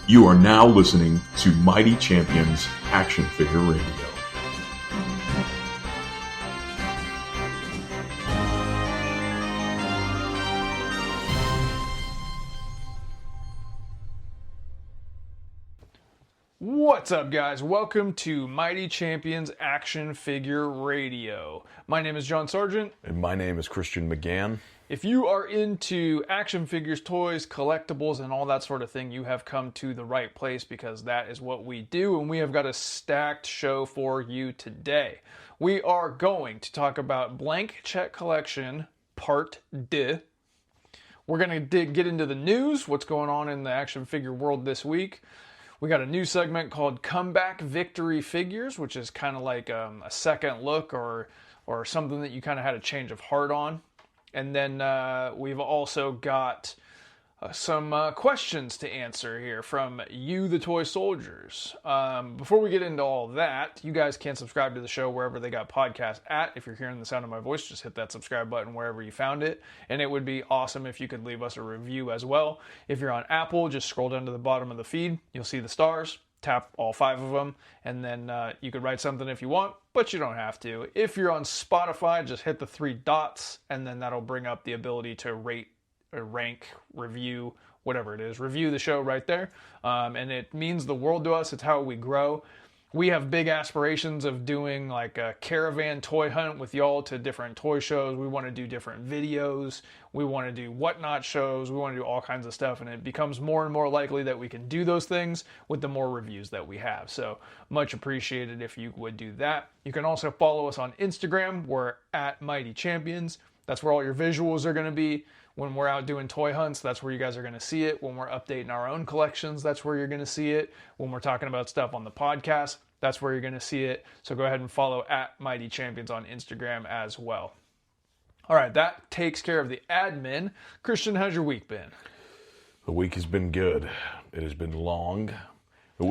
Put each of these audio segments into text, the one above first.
You are now listening to Mighty Champions Action Figure Radio. What's up, guys? Welcome to Mighty Champions Action Figure Radio. My name is John Sargent. And my name is Christian McGann. If you are into action figures, toys, collectibles, and all that sort of thing, you have come to the right place because that is what we do, and we have got a stacked show for you today. We are going to talk about Blank Check Collection Part 2. We're going to get into the news, what's going on in the action figure world this week. We got a new segment called Comeback Victory Figures, which is kind of like a second look or something that you kind of had a change of heart on. And then we've also got some questions to answer here from you, the toy soldiers. Before we get into all that, you guys can subscribe to the show wherever they got podcasts at. If you're hearing the sound of my voice, just hit that subscribe button wherever you found it. And it would be awesome if you could leave us a review as well. If you're on Apple, just scroll down to the bottom of the feed. You'll see the stars. Tap all 5 of them, and then you could write something if you want, but you don't have to. If you're on Spotify, just hit the 3 dots, and then that'll bring up the ability to rate, or rank, review, whatever it is. Review the show right there, and it means the world to us. It's how we grow. We have big aspirations of doing like a caravan toy hunt with y'all to different toy shows. We want to do different videos. We want to do whatnot shows. We want to do all kinds of stuff. And it becomes more and more likely that we can do those things with the more reviews that we have. So much appreciated if you would do that. You can also follow us on Instagram. We're at Mighty Champions. That's where all your visuals are going to be. When we're out doing toy hunts, that's where you guys are going to see it. When we're updating our own collections, that's where you're going to see it. When we're talking about stuff on the podcast, that's where you're going to see it. So go ahead and follow at Mighty Champions on Instagram as well. All right, that takes care of the admin. Christian, how's your week been? The week has been good. It has been long.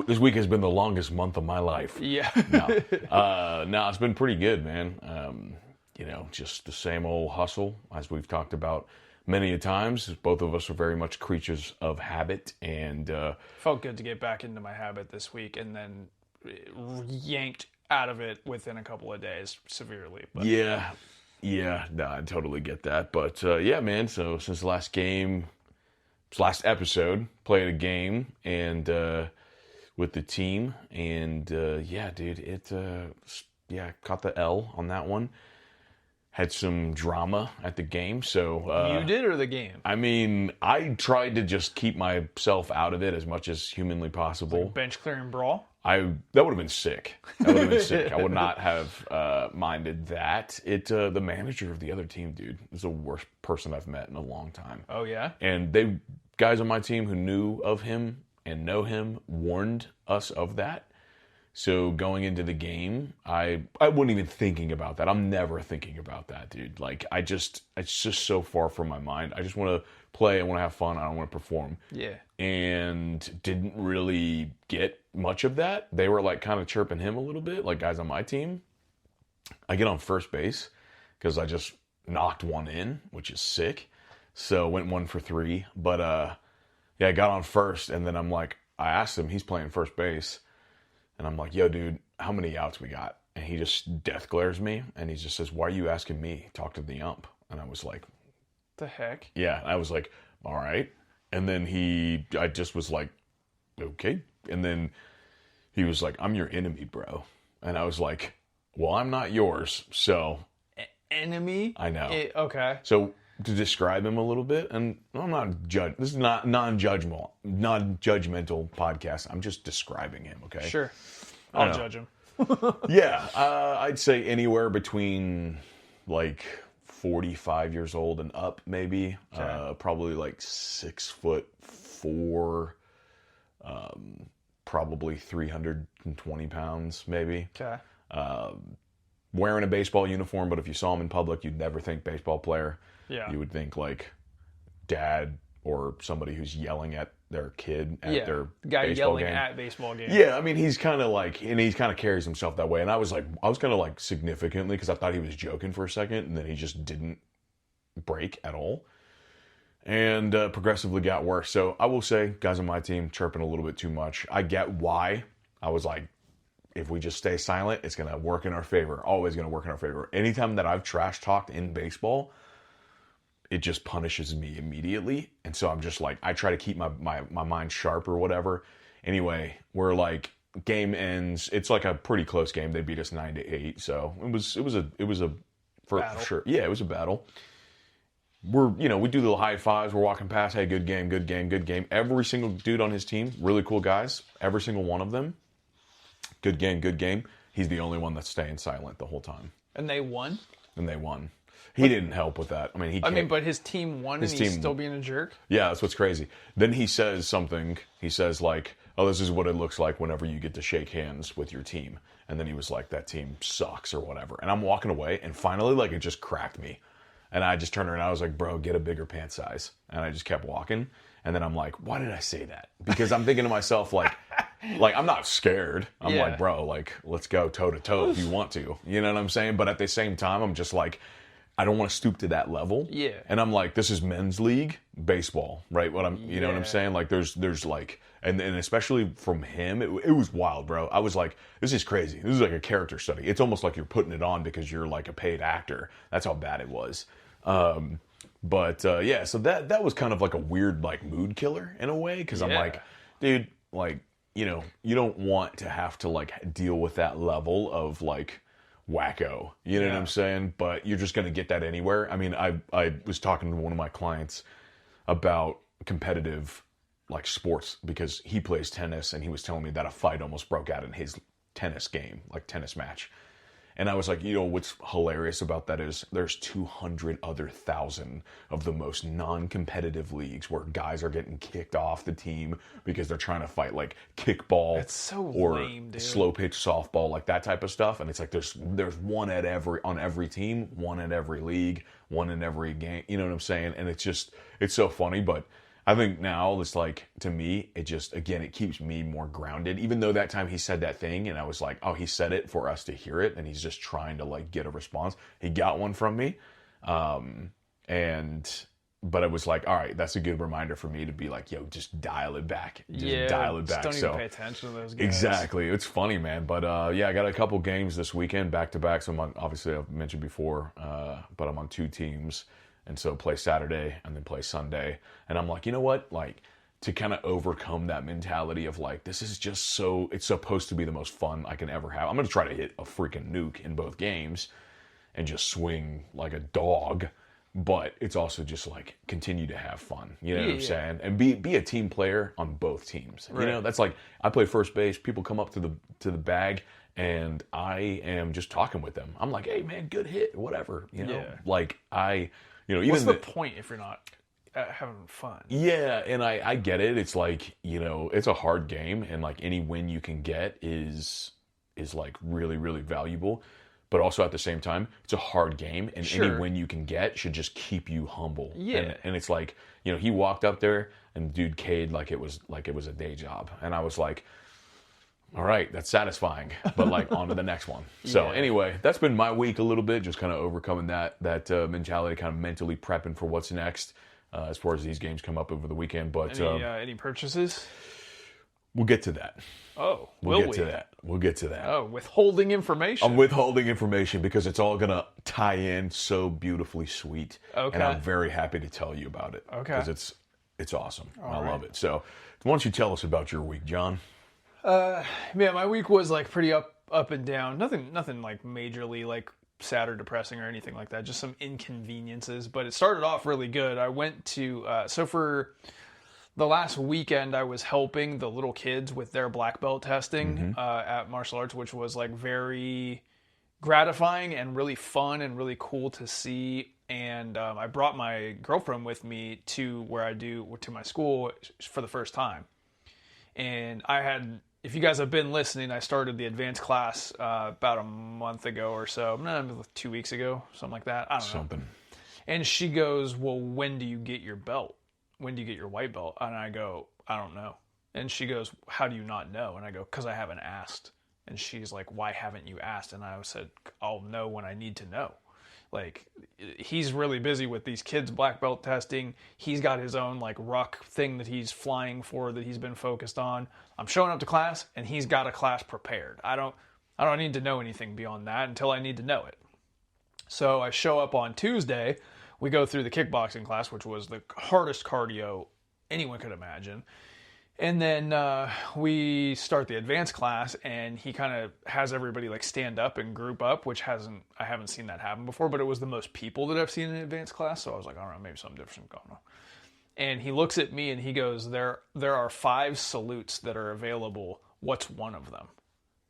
This week has been the longest month of my life. Yeah. No, it's been pretty good, man. Just the same old hustle, as we've talked about many a times. Both of us are very much creatures of habit, and felt good to get back into my habit this week, and then yanked out of it within a couple of days severely. But. Yeah, no, I totally get that. But yeah, man, so since the last episode, played a game and with the team, and yeah, dude, caught the L on that one. Had some drama at the game, so... you did, or the game? I mean, I tried to just keep myself out of it as much as humanly possible. Like bench clearing brawl? That would have been sick. I would not have minded that. The manager of the other team, dude, is the worst person I've met in a long time. Oh, yeah? And guys on my team who knew of him and know him warned us of that. So going into the game, I wasn't even thinking about that. I'm never thinking about that, dude. Like, it's just so far from my mind. I just want to play, I want to have fun, I don't want to perform. Yeah. And didn't really get much of that. They were like kind of chirping him a little bit, like guys on my team. I get on first base because I just knocked one in, which is sick. So went 1 for 3. But yeah, I got on first, and then I asked him, he's playing first base. And I'm like, yo, dude, how many outs we got? And he just death glares me, and he just says, why are you asking me? Talk to the ump. And I was like... The heck? Yeah, I was like, all right. And then I just was like, okay. And then he was like, I'm your enemy, bro. And I was like, well, I'm not yours, so... Enemy? I know. Okay. So... to describe him a little bit, and I'm not this is not non-judgmental podcast. I'm just describing him, okay? Sure. I'll judge him. Yeah, I'd say anywhere between like 45 years old and up, maybe. Okay. Probably like 6'4", probably 320 pounds, maybe. Okay. Wearing a baseball uniform, but if you saw him in public, you'd never think baseball player. Yeah. You would think like dad or somebody who's yelling at their kid at their guy baseball yelling game. at baseball game. Yeah, I mean, he's kind of like, and he kind of carries himself that way. And I was kind of like significantly, because I thought he was joking for a second, and then he just didn't break at all. and progressively got worse. So I will say, guys on my team chirping a little bit too much. I get why. I was like, if we just stay silent, it's going to work in our favor. Always going to work in our favor. Anytime that I've trash talked in baseball, it just punishes me immediately. And so I'm just like, I try to keep my mind sharp or whatever. Anyway, we're like, game ends. It's like a pretty close game. They beat us 9-8. So it was a for battle. Sure. Yeah, it was a battle. We do the little high fives. We're walking past. Hey, good game, good game, good game. Every single dude on his team, really cool guys. Every single one of them. Good game, good game. He's the only one that's staying silent the whole time. And they won? He didn't help with that. But his team won and he's still being a jerk? Yeah, that's what's crazy. Then he says something. He says like, oh, this is what it looks like whenever you get to shake hands with your team. And then he was like, that team sucks or whatever. And I'm walking away and finally like it just cracked me. And I just turned around and I was like, bro, get a bigger pant size. And I just kept walking. And then I'm like, why did I say that? Because I'm thinking to myself, like I'm not scared. I'm like, bro, like, let's go toe to toe if you want to. You know what I'm saying? But at the same time, I'm just like, I don't want to stoop to that level. Yeah. And I'm like, this is men's league baseball, right? You know what I'm saying? Like there's like, and especially from him, it was wild, bro. I was like, this is crazy. This is like a character study. It's almost like you're putting it on because you're like a paid actor. That's how bad it was. So that was kind of like a weird like mood killer in a way. Cause I'm like, dude, like, you don't want to have to like deal with that level of like wacko, you know what I'm saying? But you're just going to get that anywhere. I mean, I was talking to one of my clients about competitive like sports because he plays tennis and he was telling me that a fight almost broke out in his tennis game, like tennis match. And I was like, what's hilarious about that is there's 200,000 of the most non-competitive leagues where guys are getting kicked off the team because they're trying to fight like kickball or lame, dude. Slow pitch softball, like that type of stuff. And it's like there's one on every team, one in every league, one in every game. You know what I'm saying? And it's so funny, but I think now it's like, to me, it just, again, it keeps me more grounded. Even though that time he said that thing and I was like, oh, he said it for us to hear it and he's just trying to like get a response. He got one from me. But it was like, all right, that's a good reminder for me to be like, yo, just dial it back. Dial it back. Don't even pay attention to those guys. Exactly. It's funny, man. But I got a couple games this weekend back to back. So I'm on, obviously I've mentioned before, but I'm on 2 teams. And so play Saturday and then play Sunday. And I'm like, you know what? Like, to kind of overcome that mentality of like, this is just so, it's supposed to be the most fun I can ever have. I'm going to try to hit a freaking nuke in both games and just swing like a dog. But it's also just like, continue to have fun. You know what I'm saying? And be a team player on both teams. Right. That's like, I play first base. People come up to the bag and I am just talking with them. I'm like, hey man, good hit, whatever. Like what's the point if you're not having fun? Yeah, and I get it. It's like, it's a hard game, and like any win you can get is like really, really valuable. But also at the same time, it's a hard game, and any win you can get should just keep you humble. Yeah. And it's like, he walked up there and dude Cade like it was a day job. And I was like, all right, that's satisfying, but like on to the next one. So anyway, that's been my week a little bit, just kind of overcoming that mentality, kind of mentally prepping for what's next as far as these games come up over the weekend. But any purchases? We'll get to that. Oh, We'll get to that. Oh, withholding information. I'm withholding information because it's all going to tie in so beautifully sweet. Okay. And I'm very happy to tell you about it. Okay. Because it's awesome. I love it. So why don't you tell us about your week, John? My week was like pretty up and down. Nothing like majorly like sad or depressing or anything like that. Just some inconveniences. But it started off really good. I went to so for the last weekend, I was helping the little kids with their black belt testing at martial arts, which was like very gratifying and really fun and really cool to see. And I brought my girlfriend with me to my school for the first time. And if you guys have been listening, I started the advanced class about a month ago or so, 2 weeks ago, something like that. I don't know. And she goes, well, when do you get your belt? When do you get your white belt? And I go, I don't know. And she goes, how do you not know? And I go, because I haven't asked. And she's like, why haven't you asked? And I said, I'll know when I need to know. Like, he's really busy with these kids black belt testing. He's got his own like ruck thing that he's flying for that he's been focused on. I'm showing up to class and he's got a class prepared. I don't need to know anything beyond that until I need to know it. So I show up on Tuesday. We go through the kickboxing class, which was the hardest cardio anyone could imagine. And then we start the advanced class, and he kind of has everybody like stand up and group up, which I haven't seen that happen before, but it was the most people that I've seen in an advanced class. So I was like, all right, maybe something different going on. And he looks at me and he goes, there are 5 salutes that are available. What's one of them?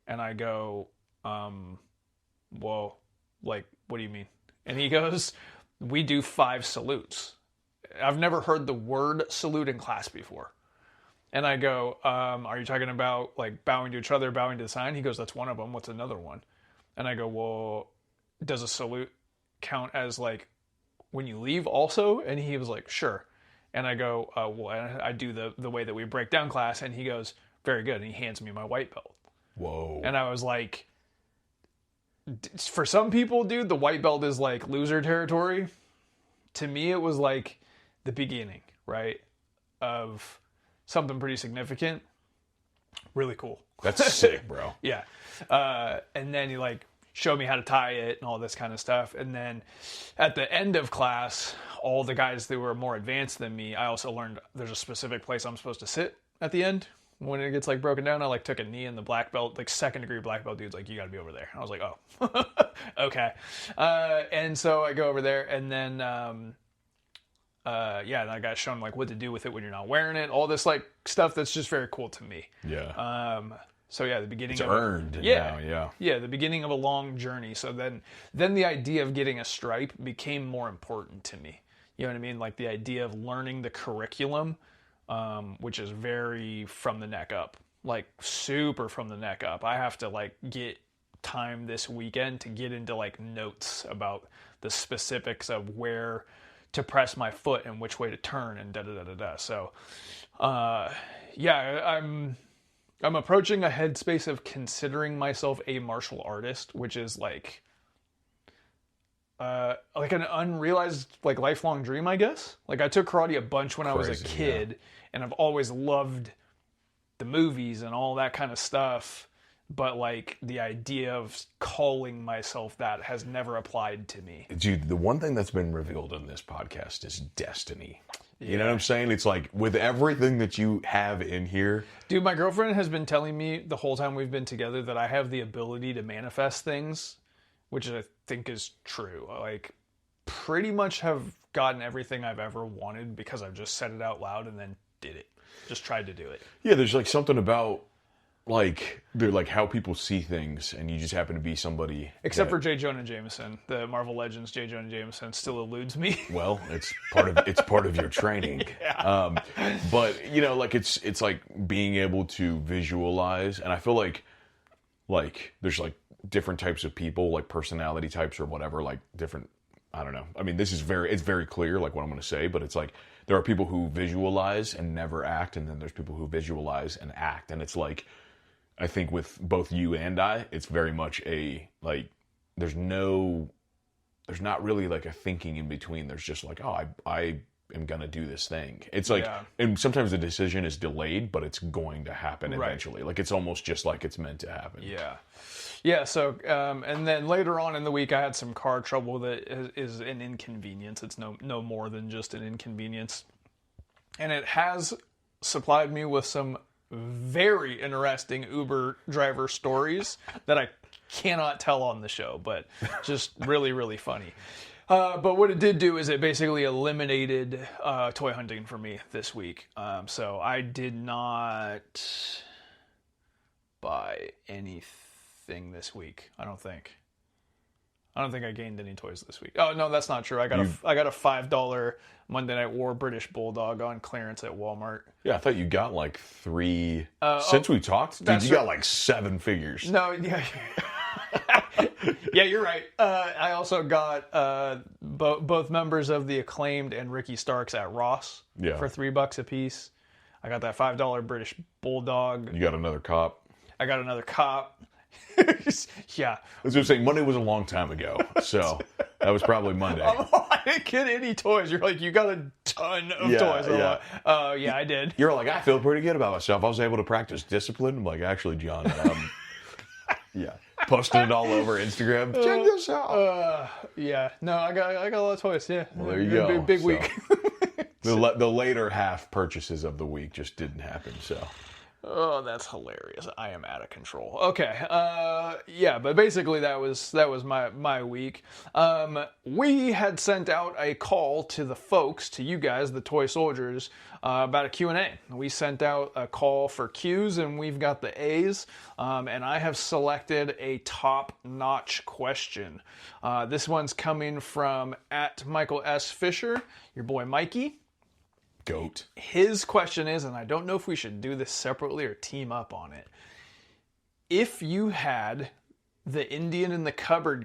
And I go, whoa, like, what do you mean? And he goes, we do 5 salutes. I've never heard the word salute in class before. And I go, are you talking about like bowing to each other, bowing to the sign? He goes, that's one of them. What's another one? And I go, well, does a salute count as like when you leave also? And he was like, sure. And I go, well, I do the way that we break down class. And he goes, very good. And he hands me my white belt. Whoa. And I was like, for some people, dude, the white belt is like loser territory. To me, it was like the beginning, right, of something pretty significant. Really cool. That's sick, bro. Yeah. And then he like showed me how to tie it and all this kind of stuff. And then at the end of class, all the guys that were more advanced than me, I also learned there's a specific place I'm supposed to sit at the end. When it gets like broken down, I like took a knee, and the black belt, like 2nd degree black belt dude's like, you gotta be over there. I was like, oh, okay. And so I go over there, and then, and that guy's showing like what to do with it when you're not wearing it, all this like stuff that's just very cool to me. Yeah. So yeah, the beginning it's of earned. Yeah, the beginning of a long journey. So then the idea of getting a stripe became more important to me. You know what I mean? Like the idea of learning the curriculum, which is very from the neck up, like super from the neck up. I have to like get time this weekend to get into like notes about the specifics of where to press my foot and which way to turn and da-da-da-da-da. So, I'm approaching a headspace of considering myself a martial artist, which is like an unrealized like lifelong dream, I guess. Like I took karate a bunch when I was a kid, and I've always loved the movies and all that kind of stuff. But like the idea of calling myself that has never applied to me. Dude, the one thing that's been revealed in this podcast is destiny. You know what I'm saying? It's like with everything that you have in here. Dude, my girlfriend has been telling me the whole time we've been together that I have the ability to manifest things, which I think is true. Like pretty much have gotten everything I've ever wanted because I've just said it out loud and then did it. Just tried to do it. Yeah, there's like something about like they're like how people see things, and you just happen to be somebody. Except for J. Jonah Jameson, the Marvel Legends J. Jonah Jameson still eludes me. Well, it's part of your training. Yeah. But you know, like it's like being able to visualize, and I feel like there's like different types of people, like personality types or whatever, like different. I don't know. I mean, it's very clear, like what I'm going to say, but it's like there are people who visualize and never act, and then there's people who visualize and act, and it's like. I think with both you and I, it's very much a, like, there's not really like a thinking in between. There's just like, oh, I am going to do this thing. It's like, and sometimes the decision is delayed, but it's going to happen eventually. Like, it's almost just like it's meant to happen. Yeah. Yeah, so, and then later on in the week, I had some car trouble that is an inconvenience. It's no more than just an inconvenience. And it has supplied me with some very interesting Uber driver stories that I cannot tell on the show, but just really, really funny. But what it did do is it basically eliminated toy hunting for me this week. So I did not buy anything this week. I don't think I gained any toys this week. Oh no, that's not true. I got a $5 Monday Night War British Bulldog on clearance at Walmart. Yeah, I thought you got like 3. Since we talked, dude, you got like 7 figures. No, yeah. Yeah, you're right. I also got both members of the Acclaimed and Ricky Starks at Ross for $3 a piece. I got that $5 British Bulldog. You got another cop. I got another cop. Yeah. I was going to say, Monday was a long time ago, so that was probably Monday. I didn't get any toys. You're like, you got a ton of toys. I'm like, yeah, I did. You're like, I feel pretty good about myself. I was able to practice discipline. I'm like, actually, John, yeah. Posting it all over Instagram. Check this out. Yeah. No, I got a lot of toys. Yeah. Well, there you go. Big week. The later half purchases of the week just didn't happen, so... Oh, that's hilarious. I am out of control. Okay. Yeah, but basically that was my week. We had sent out a call to the folks, to you guys, the toy soldiers, about a Q&A. We sent out a call for Q's and we've got the A's. And I have selected a top-notch question. This one's coming from @Michael S. Fisher, your boy Mikey. Goat. His question is, and I don't know if we should do this separately or team up on it. If you had the Indian in the cupboard,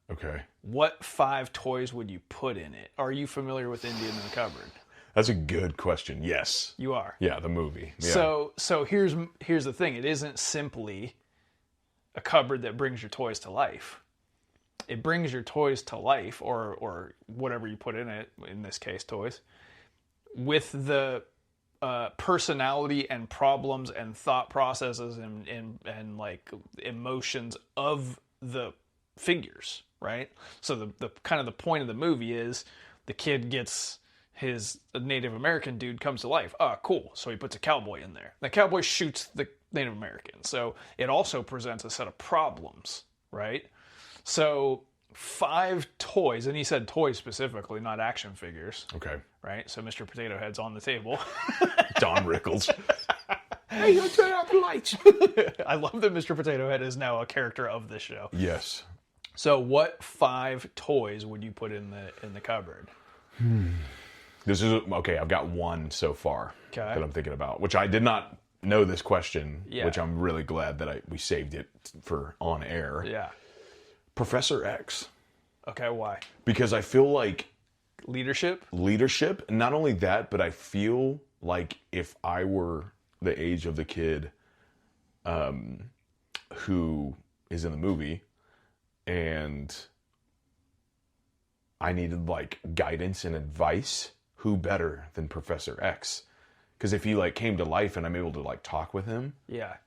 Okay. what 5 toys would you put in it? Are you familiar with Indian in the cupboard? That's a good question. Yes. You are. Yeah, the movie. Yeah. So here's the thing. It isn't simply a cupboard that brings your toys to life. It brings your toys to life, or whatever you put in it, in this case, toys, with the personality and problems and thought processes and like emotions of the figures, right? So the kind of the point of the movie is the kid gets his Native American dude comes to life. Oh, cool. So he puts a cowboy in there. The cowboy shoots the Native American. So it also presents a set of problems, right? So 5 toys, and he said toys specifically, not action figures. Okay. Right? So Mr. Potato Head's on the table. Don Rickles. Hey, you turn out the lights. I love that Mr. Potato Head is now a character of this show. Yes. So what 5 toys would you put in the cupboard? This is okay. I've got one so far that I'm thinking about, which I did not know this question, which I'm really glad that we saved it for on air. Yeah. Professor X. Okay, why? Because I feel like Leadership. Not only that, but I feel like if I were the age of the kid who is in the movie and I needed like guidance and advice, who better than Professor X? Because if he like came to life and I'm able to like talk with him,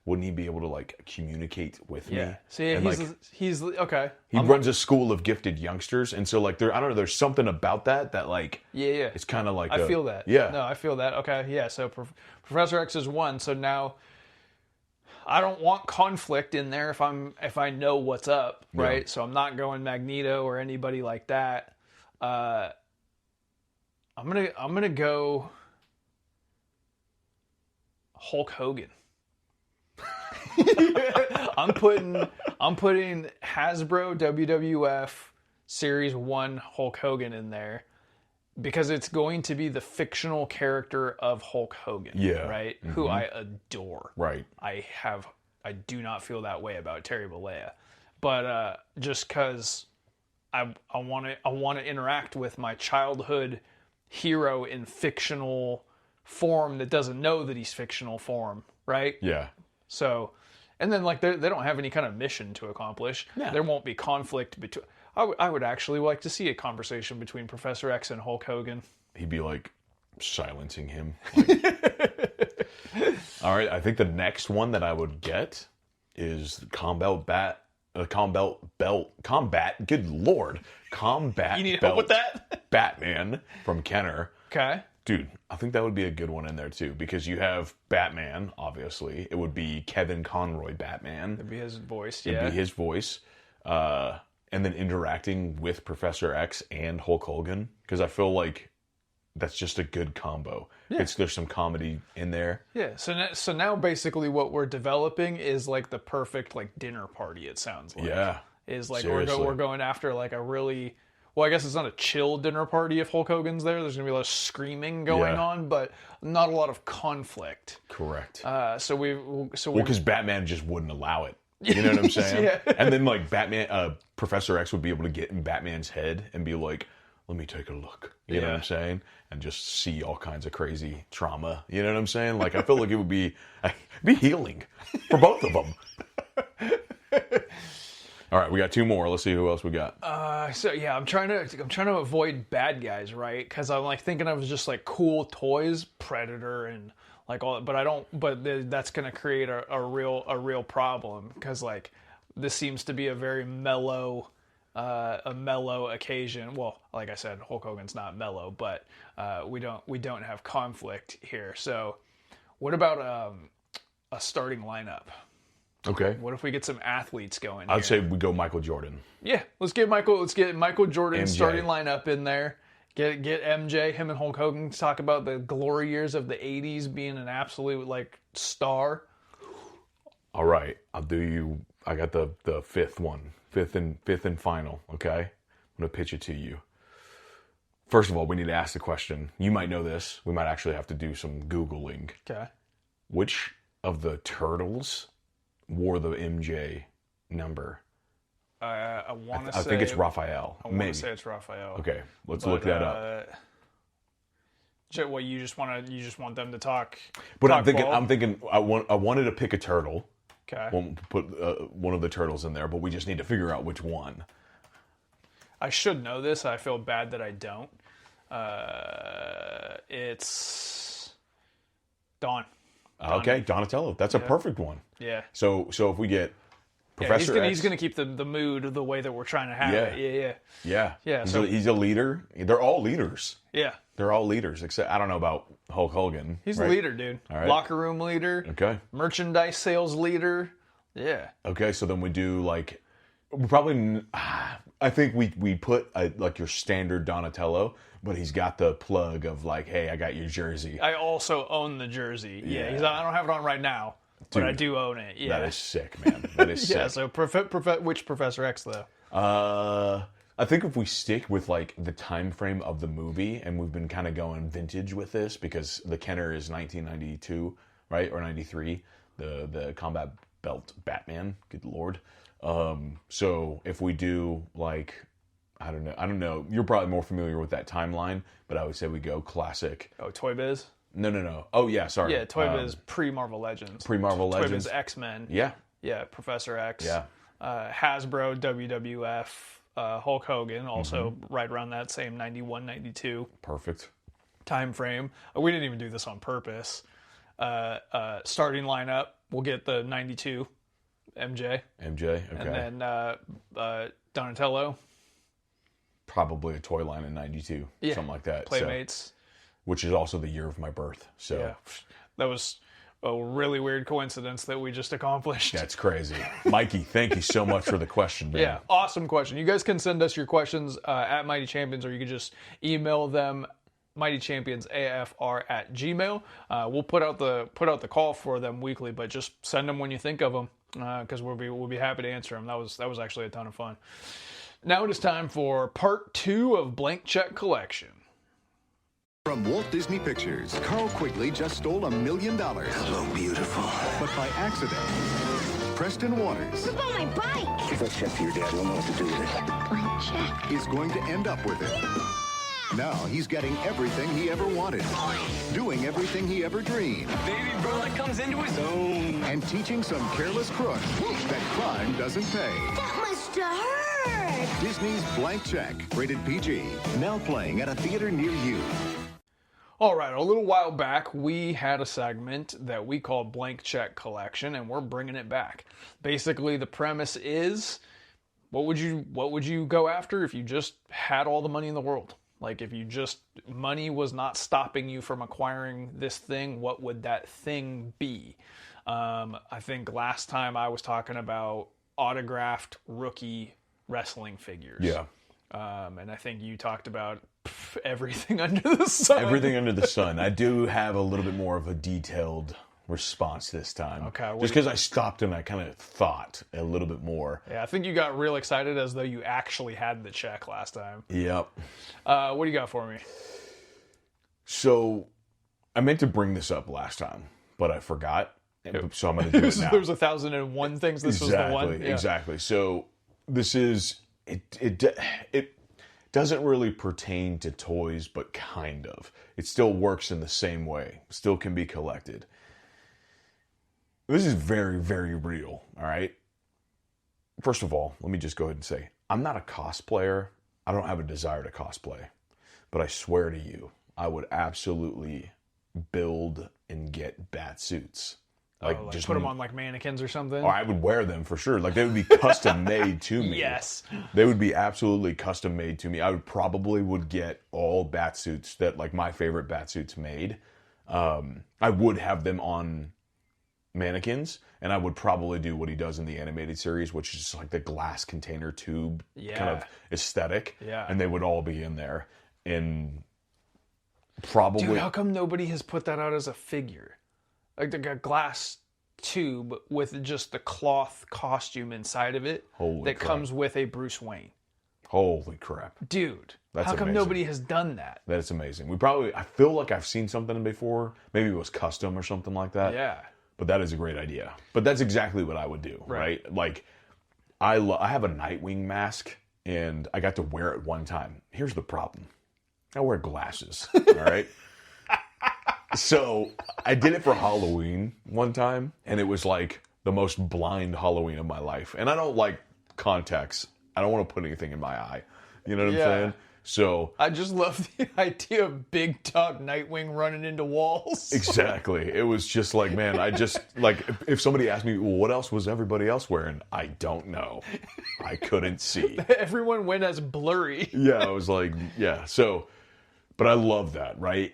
wouldn't he be able to like communicate with me? See, and, he's okay. He runs a school of gifted youngsters, and so like I don't know. There's something about that like it's kind of like I feel that. Yeah, no, I feel that. Okay, yeah. So Professor X is one. So now I don't want conflict in there if I know what's up, right? Yeah. So I'm not going Magneto or anybody like that. I'm gonna go Hulk Hogan. I'm putting Hasbro WWF Series 1 Hulk Hogan in there because it's going to be the fictional character of Hulk Hogan, right? Mm-hmm. Who I adore. Right. I do not feel that way about Terry Bollea. But just cuz I want to interact with my childhood hero in fictional form that doesn't know that he's fictional form, right? Yeah. So, and then like they don't have any kind of mission to accomplish. Yeah. There won't be conflict between. I would actually like to see a conversation between Professor X and Hulk Hogan. He'd be like silencing him. Like... All right, I think the next one that I would get is Combat. Good Lord, Combat. You need Belt help with that? Batman from Kenner. Okay. Dude, I think that would be a good one in there too, because you have Batman, obviously. It would be Kevin Conroy Batman. It'd be his voice, It'd be his voice. And then interacting with Professor X and Hulk Hogan, because I feel like that's just a good combo. Yeah. There's some comedy in there. Yeah, so now basically what we're developing is like the perfect like dinner party, it sounds like. Yeah. Is like we're going after like a really... Well, I guess it's not a chill dinner party if Hulk Hogan's there. There's going to be a lot of screaming going on, but not a lot of conflict. Correct. Because Batman just wouldn't allow it. You know what I'm saying? Yeah. And then like Professor X would be able to get in Batman's head and be like, let me take a look. You know what I'm saying? And just see all kinds of crazy trauma. You know what I'm saying? Like, I feel like it would be healing for both of them. All right, we got 2 more. Let's see who else we got. So yeah, I'm trying to avoid bad guys, right? Because I'm like thinking of just like cool toys, Predator and like all, but I don't. But that's gonna create a real problem because like this seems to be a very mellow occasion. Well, like I said, Hulk Hogan's not mellow, but we don't have conflict here. So what about a starting lineup? Okay. What if we get some athletes going? I'd say we go Michael Jordan. Yeah, let's get Michael Jordan MJ. starting lineup in there. Get MJ, him and Hulk Hogan talk about the glory years of the '80s being an absolute like star. All right, I got the fifth and final. Okay, I'm gonna pitch it to you. First of all, we need to ask the question. You might know this. We might actually have to do some Googling. Okay. Which of the turtles wore the MJ number? I want to say. I think it's Raphael. I want to say it's Raphael. Okay, let's look that up. Well, you just want them to talk. But talk I'm thinking. I wanted to pick a turtle. Okay. We'll put one of the turtles in there, but we just need to figure out which one. I should know this. I feel bad that I don't. It's Don. Okay, Donatello. That's a perfect one. Yeah. So if we get Professor X, he's gonna keep the mood the way that we're trying to have it. Yeah. Yeah. So He's a leader. They're all leaders. yeah. They're all leaders, except I don't know about Hulk Hogan. He's right? the leader, dude. All right. Locker room leader. Okay. Merchandise sales leader. Yeah. Okay, so then we do like probably. I think we put like your standard Donatello, but he's got the plug of like, hey, I got your jersey. I also own the jersey. Yeah. Yeah. I don't have it on right now, but Dude, I do own it. Yeah. That is sick, man. That is sick. Yeah. So which Professor X though? I think if we stick with like the time frame of the movie, and we've been kind of going vintage with this because the Kenner is 1992, right, or 93, the combat belt Batman. Good lord. So if we do like, I don't know. You're probably more familiar with that timeline, but I would say we go classic. Oh, Toy Biz. No. Oh yeah, sorry. Yeah, Toy Biz pre-Marvel Legends. Pre-Marvel Toy Legends. Biz X-Men. Yeah. Yeah, Professor X. Yeah. Hasbro, WWF, Hulk Hogan, also right around that same 91, 92 Perfect. time frame. We didn't even do this on purpose. Starting lineup, we'll get the 92 MJ. Okay. And then Donatello. Probably a toy line in 92. Yeah. Something like that. Playmates. Which is also the year of my birth. So Yeah. That was a really weird coincidence that we just accomplished. that's crazy. Mikey, thank you so much for the question, man. Yeah, awesome question. You guys can send us your questions at Mighty Champions, or you can just email them mightychampionsafr@gmail. We'll put out the call for them weekly, but just send them when you think of them, because we'll be happy to answer them. That was actually a ton of fun. Now it is time for part 2 of Blank Check Collection. From Walt Disney Pictures, Carl Quigley just stole $1 million. Hello, beautiful. But by accident, Preston Waters It's on my bike. If I check for your dad, he'll know what to do with it. Blank check. is going to end up with it. Now he's getting everything he ever wanted, doing everything he ever dreamed, Baby brother comes into his own. and teaching some careless crook that crime doesn't pay. That must have hurt. Disney's Blank Check, rated PG, now playing at a theater near you. All right, a little while back, we had a segment that we called Blank Check Collection, and we're bringing it back. Basically, the premise is, what would you go after if you just had all the money in the world? Like, if money was not stopping you from acquiring this thing, what would that thing be? I think last time I was talking about autographed rookie wrestling figures. Yeah. And I think you talked about everything under the sun. Everything under the sun. I do have a little bit more of a detailed response this time. Okay. Just because I stopped and I kind of thought a little bit more. Yeah, I think you got real excited as though you actually had the check last time. Yep. What do you got for me? So I meant to bring this up last time, but I forgot. So I'm going to do it now. There was 1,001 things. This was the one. Yeah. Exactly. So this is it doesn't really pertain to toys, but kind of. It still works in the same way. Still can be collected. This is very, very real. All right. first of all, let me just go ahead and say, I'm not a cosplayer. I don't have a desire to cosplay. But I swear to you, I would absolutely build and get Batsuits. Like just put them on like mannequins or something? Or I would wear them for sure. Like they would be custom made to me. Yes. They would be absolutely custom made to me. I would get all Batsuits that like my favorite Batsuits made. I would have them on mannequins, and I would probably do what he does in the animated series, which is just like the glass container tube kind of aesthetic. Yeah. And they would all be in there. And probably... Dude, how come nobody has put that out as a figure? Like the glass tube with just the cloth costume inside of it that comes with a Bruce Wayne. Holy crap. Dude, That's how come amazing. nobody has done that? That's amazing. I feel like I've seen something before. Maybe it was custom or something like that. Yeah. But that is a great idea. But that's exactly what I would do, right? Like, I have a Nightwing mask, and I got to wear it one time. Here's the problem. I wear glasses, all right? So I did it for Halloween one time, and it was like the most blind Halloween of my life. And I don't like contacts. I don't want to put anything in my eye. You know what I'm saying? So I just love the idea of big top Nightwing running into walls. Exactly. It was just like, man, I just like if somebody asked me, well, what else was everybody else wearing? I don't know. I couldn't see. Everyone went as blurry. Yeah, I was like, yeah. So, but I love that, right?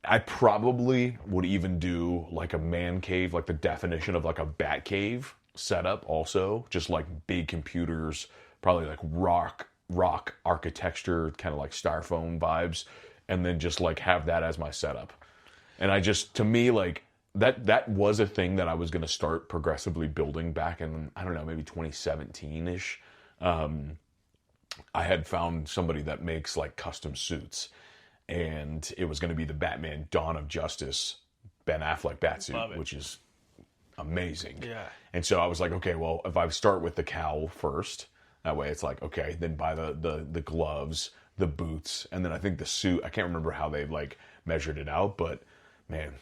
I probably would even do like a man cave, like the definition of like a bat cave setup also. Just like big computers, probably like rock architecture, kind of like styrofoam vibes, and then just like have that as my setup. And I just, to me, like that was a thing that I was going to start progressively building back in, I don't know, maybe 2017-ish. I had found somebody that makes like custom suits, and it was going to be the Batman Dawn of Justice Ben Affleck Batsuit, which is amazing. Yeah. And so I was like, okay, well, if I start with the cowl first, that way it's like, okay, then buy the gloves, the boots, and then I think the suit, I can't remember how they like measured it out, but man,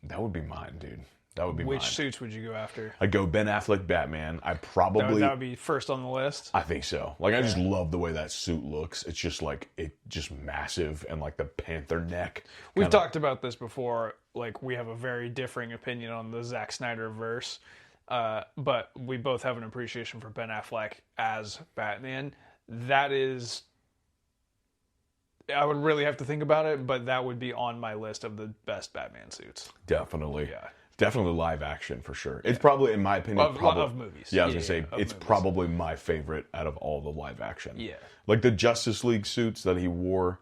that would be mine, dude. That would be mine. Which suits would you go after? I'd go Ben Affleck Batman. I probably... That would be first on the list? I think so. Like, I just love the way that suit looks. It's just like, just massive, and like the panther neck. We've talked about this before. Like, we have a very differing opinion on the Zack Snyder verse. But we both have an appreciation for Ben Affleck as Batman. That is... I would really have to think about it, but that would be on my list of the best Batman suits. Definitely. Yeah. Definitely live action for sure. It's probably, in my opinion, of movies. Yeah, I was gonna say it's probably my favorite out of all the live action. Yeah, like the Justice League suits that he wore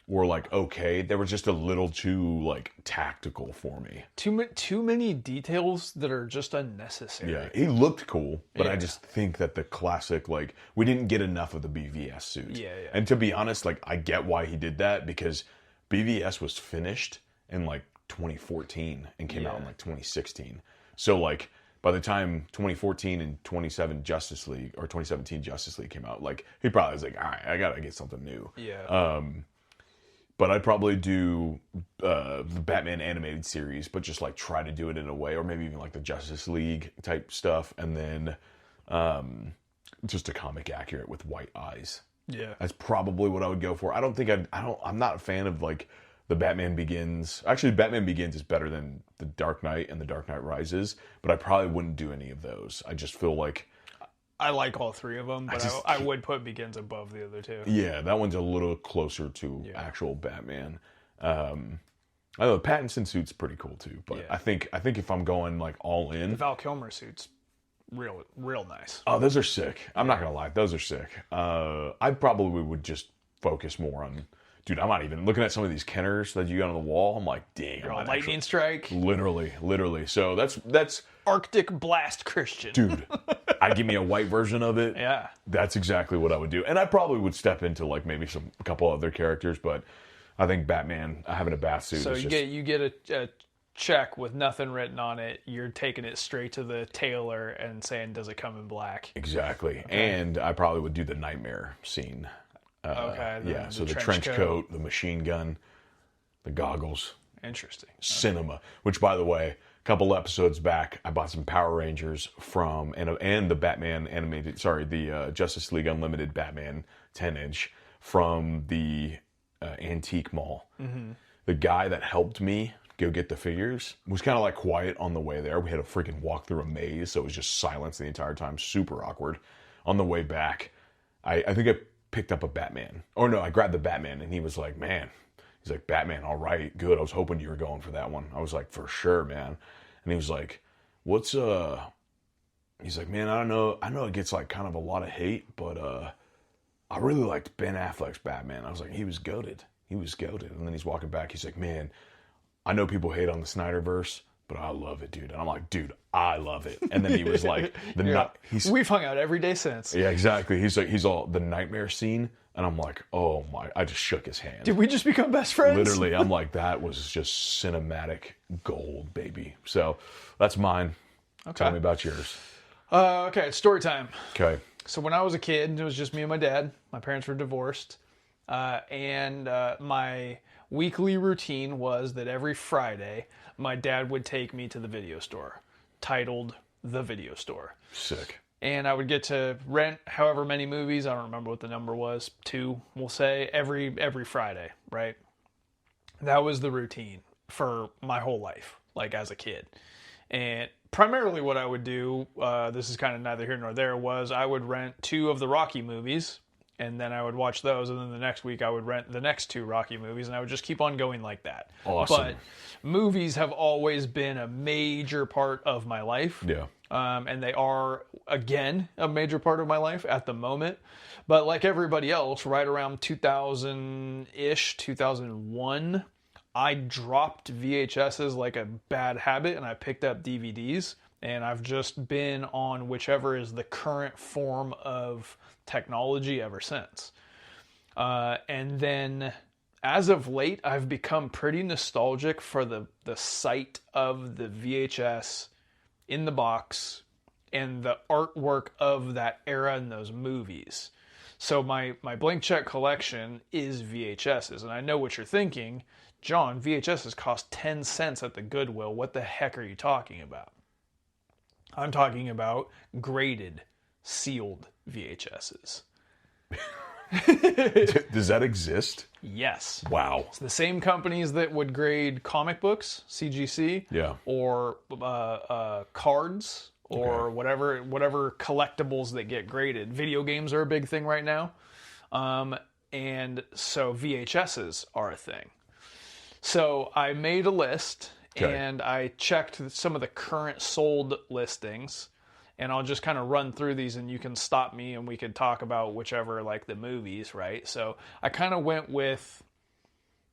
were like okay. They were just a little too like tactical for me. Too many details that are just unnecessary. Yeah, he looked cool, but I just think that the classic like we didn't get enough of the BVS suit. Yeah. And to be honest, like I get why he did that because BVS was finished in like 2014 and came out in like 2016. So like by the time 2014 and 2017 Justice League came out, like he probably was like, all right, I gotta get something new. Yeah. But I'd probably do the Batman animated series, but just like try to do it in a way, or maybe even like the Justice League type stuff, and then just a comic accurate with white eyes. Yeah. That's probably what I would go for. I'm not a fan of like the Batman Begins. Actually, Batman Begins is better than The Dark Knight and The Dark Knight Rises, but I probably wouldn't do any of those. I just feel like... I like all three of them, but I would put Begins above the other two. Yeah, that one's a little closer to actual Batman. I don't know, the Pattinson suit's pretty cool too, but I think if I'm going like all in... The Val Kilmer suit's real nice. Oh, those are sick. I'm not going to lie, those are sick. I probably would just focus more on... Dude, I'm not even looking at some of these Kenners that you got on the wall. I'm like, dang. You're on Lightning Strike. Literally. So that's Arctic Blast Christian. Dude, I'd give me a white version of it. Yeah. That's exactly what I would do. And I probably would step into like maybe a couple other characters, but I think Batman, having a bat suit. So you get a check with nothing written on it. You're taking it straight to the tailor and saying, does it come in black? Exactly. Okay. And I probably would do the nightmare scene. So the trench coat, the machine gun, the goggles. Interesting. Cinema. Which, by the way, couple episodes back, I bought some Power Rangers and the Batman animated, the Justice League Unlimited Batman 10-inch from the antique mall. Mm-hmm. The guy that helped me go get the figures was kind of like quiet on the way there. We had to freaking walk through a maze, so it was just silence the entire time, super awkward. On the way back, I think I picked up a Batman. Oh no, I grabbed the Batman, and he was like, man. He's like, Batman, all right, good. I was hoping you were going for that one. I was like, for sure, man. And he was like, he's like, man, I don't know. I know it gets like kind of a lot of hate, but I really liked Ben Affleck's Batman. I was like, he was goated. He was goated. And then he's walking back. He's like, man, I know people hate on the Snyderverse, but I love it, dude. And I'm like, dude, I love it. And then he was like, we've hung out every day since. Yeah, exactly. He's all the nightmare scene. And I'm like, oh my, I just shook his hand. Did we just become best friends? Literally, I'm like, that was just cinematic gold, baby. So that's mine. Okay. Tell me about yours. Okay, it's story time. Okay. So when I was a kid, it was just me and my dad. My parents were divorced. And my weekly routine was that every Friday, my dad would take me to the video store, titled The Video Store. Sick. And I would get to rent however many movies, I don't remember what the number was, 2, we'll say, every Friday, right? That was the routine for my whole life, like as a kid. And primarily what I would do, this is kind of neither here nor there, was I would rent 2 of the Rocky movies, and then I would watch those, and then the next week I would rent the next 2 Rocky movies, and I would just keep on going like that. Awesome. But movies have always been a major part of my life. Yeah. And they are, again, a major part of my life at the moment. But like everybody else, right around 2000-ish, 2001, I dropped VHSs like a bad habit, and I picked up DVDs. And I've just been on whichever is the current form of technology ever since. And then, as of late, I've become pretty nostalgic for the sight of the VHS in the box and the artwork of that era in those movies. So my blank check collection is VHSs. And I know what you're thinking. John, VHSs cost 10 cents at the Goodwill. What the heck are you talking about? I'm talking about graded, sealed VHSs. Does that exist? Yes. Wow. It's the same companies that would grade comic books, CGC, yeah, or cards, or whatever collectibles that get graded. Video games are a big thing right now. And so VHSs are a thing. So I made a list, and I checked some of the current sold listings. And I'll just kind of run through these, and you can stop me and we could talk about whichever, like the movies, right? So I kind of went with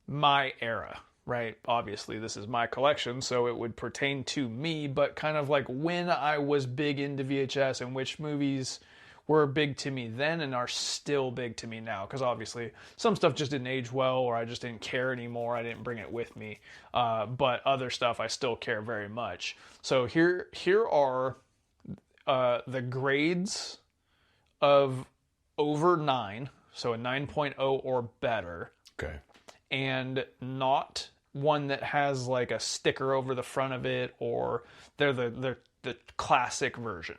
my era, right? Obviously, this is my collection, so it would pertain to me, but kind of like when I was big into VHS and which movies were big to me then and are still big to me now. Because obviously, some stuff just didn't age well, or I just didn't care anymore. I didn't bring it with me. But other stuff I still care very much. So here are the grades of over 9, so a 9.0 or better. Okay. And not one that has like a sticker over the front of it, or they're the classic version.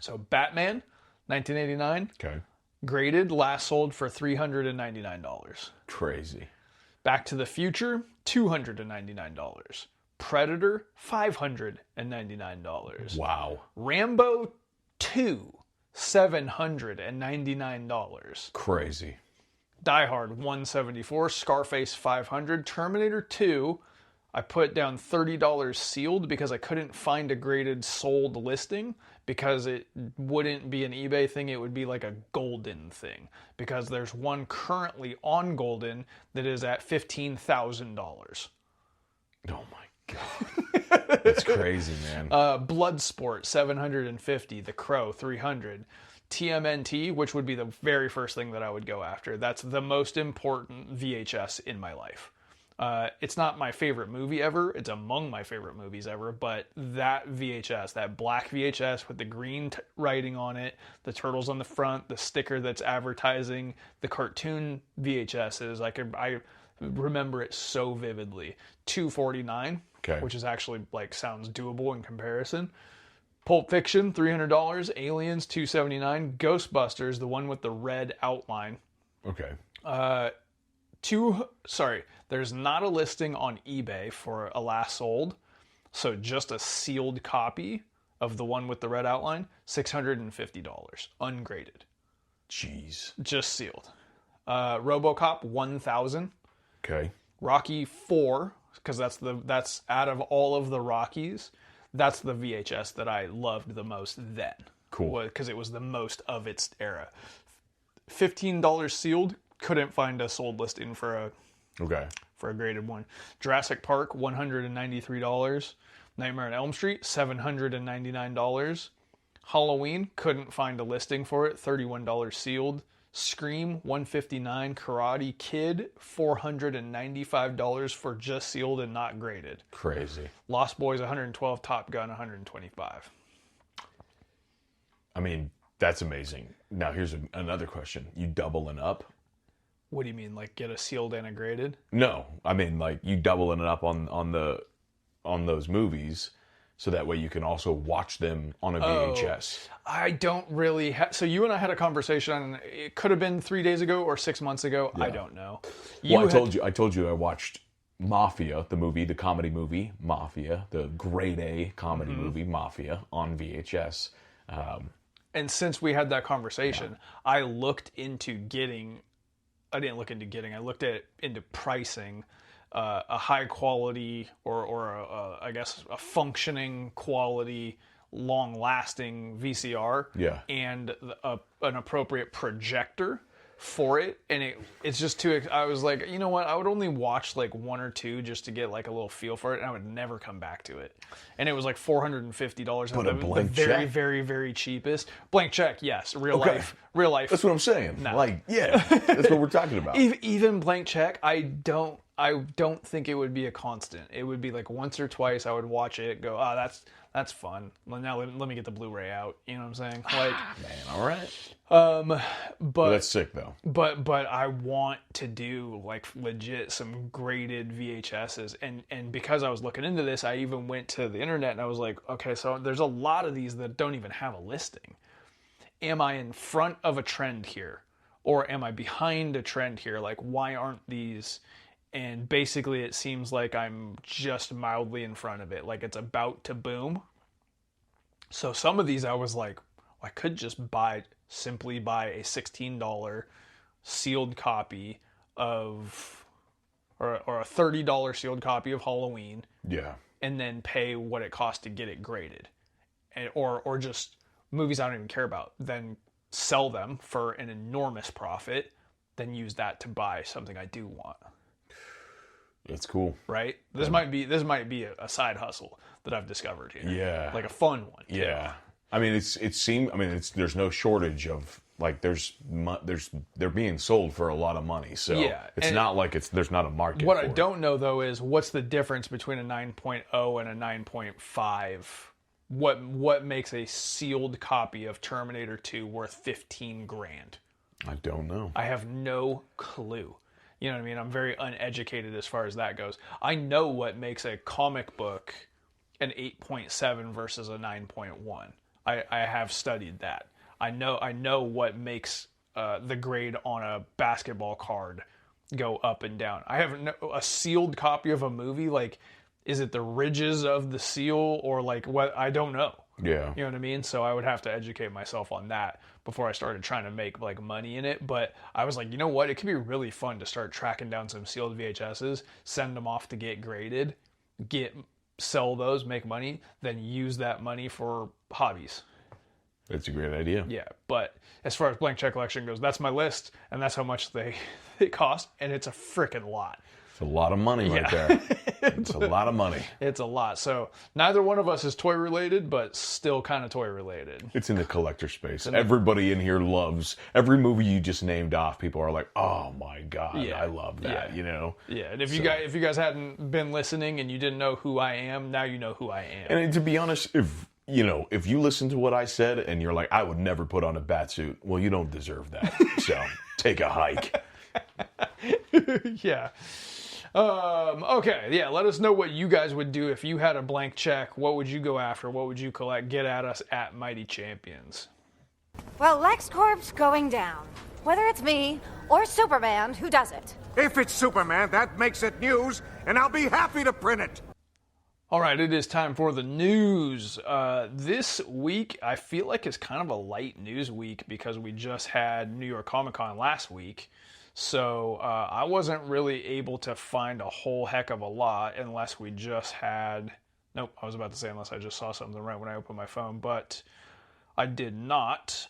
So Batman, 1989. Okay. Graded, last sold for $399. Crazy. Back to the Future, $299. Predator, $599. Wow. Rambo 2, $799. Crazy. Die Hard, $174. Scarface, $500. Terminator 2, I put down $30 sealed because I couldn't find a graded sold listing, because it wouldn't be an eBay thing, it would be like a Golden thing. Because there's one currently on Golden that is at $15,000. Oh my God. That's crazy, man. Bloodsport, $750. The Crow, $300. TMNT, which would be the very first thing that I would go after. That's the most important VHS in my life. It's not my favorite movie ever. It's among my favorite movies ever. But that VHS, that black VHS with the green writing on it, the turtles on the front, the sticker that's advertising the cartoon VHSs, I remember it so vividly. $249. Okay. which is actually like sounds doable in comparison. Pulp Fiction, $300. Aliens, $279. Ghostbusters, the one with the red outline. Okay. There's not a listing on eBay for a last sold, so just a sealed copy of the one with the red outline, $650, ungraded. Jeez. Just sealed. RoboCop, $1,000. Okay. Rocky 4, because that's out of all of the Rockies, that's the VHS that I loved the most then. Cool. Because it was the most of its era. $15 sealed. Couldn't find a sold listing for a graded one. Jurassic Park, $193. Nightmare on Elm Street, $799. Halloween, couldn't find a listing for it, $31 sealed. Scream, $159. Karate Kid, $495 for just sealed and not graded. Crazy. Lost Boys, $112. Top Gun, $125. I mean, that's amazing. Now, here's another question. You doubling up? What do you mean, like get a sealed and a graded? No, I mean like you doubling it up on those movies, so that way you can also watch them on a VHS. I don't really. So you and I had a conversation. It could have been 3 days ago or 6 months ago. Yeah. I don't know. I told you I watched Mafia, the movie, the comedy movie Mafia, the grade A comedy movie Mafia on VHS. And since we had that conversation, I looked into getting. I didn't look into getting. I looked into pricing a high quality or I guess a functioning quality, long lasting VCR. Yeah. And an appropriate projector for it, and it's just too. I was like, you know what? I would only watch like one or two just to get like a little feel for it, and I would never come back to it. And it was like $450. But a blank the very, check? very, very cheapest blank check. Yes, real life. That's what I'm saying. No. Like, yeah, that's what we're talking about. Even blank check, I don't think it would be a constant. It would be like once or twice I would watch it, go, that's fun. Well, now let me get the Blu-ray out. You know what I'm saying? Like, man, all right. But that's sick though. But I want to do like legit some graded VHSs, and because I was looking into this, I even went to the internet and I was like, okay, so there's a lot of these that don't even have a listing. Am I in front of a trend here, or am I behind a trend here? Like, why aren't these? And basically, it seems like I'm just mildly in front of it, like it's about to boom. So some of these, I was like, I could just simply buy a $16 sealed copy of, or a $30 sealed copy of Halloween. Yeah. And then pay what it costs to get it graded, or just movies I don't even care about. Then sell them for an enormous profit. Then use that to buy something I do want. That's cool. Right? This might be a side hustle that I've discovered here. Yeah. Like a fun one. Too. Yeah. I mean, there's no shortage of like they're being sold for a lot of money. So yeah. It's not like there's not a market. What for I don't know though is what's the difference between a 9.0 and a 9.5. What makes a sealed copy of Terminator 2 worth $15,000? I don't know. I have no clue. You know what I mean? I'm very uneducated as far as that goes. I know what makes a comic book an 8.7 versus a 9.1. I have studied that. I know what makes the grade on a basketball card go up and down. I have a sealed copy of a movie. Like, is it the ridges of the seal or like what? I don't know. Yeah. You know what I mean? So I would have to educate myself on that before I started trying to make like money in it. But I was like, you know what? It could be really fun to start tracking down some sealed VHSs, send them off to get graded, sell those, make money, then use that money for hobbies. That's a great idea. Yeah, but as far as blank check collection goes, that's my list, and that's how much they cost, and it's a freaking lot. It's a lot of money right there. It's a lot of money. It's a lot. So neither one of us is toy related, but still kind of toy related. It's in the collector space. Everybody in here loves every movie you just named off. People are like, "Oh my god, I love that!" Yeah. You know. Yeah, and if you guys hadn't been listening and you didn't know who I am, now you know who I am. And to be honest, if you listen to what I said and you're like, "I would never put on a Batsuit," well, you don't deserve that. So take a hike. Yeah. Okay, yeah, let us know what you guys would do if you had a blank check. What would you go after? What would you collect? Get at us at Mighty Champions. Well, LexCorp's going down. Whether it's me or Superman, who does it? If it's Superman, that makes it news, and I'll be happy to print it. All right, it is time for the news. This week, I feel like it's kind of a light news week because we just had New York Comic Con last week. So I wasn't really able to find a whole heck of a lot unless we just had... Nope, I was about to say unless I just saw something right when I opened my phone, but I did not.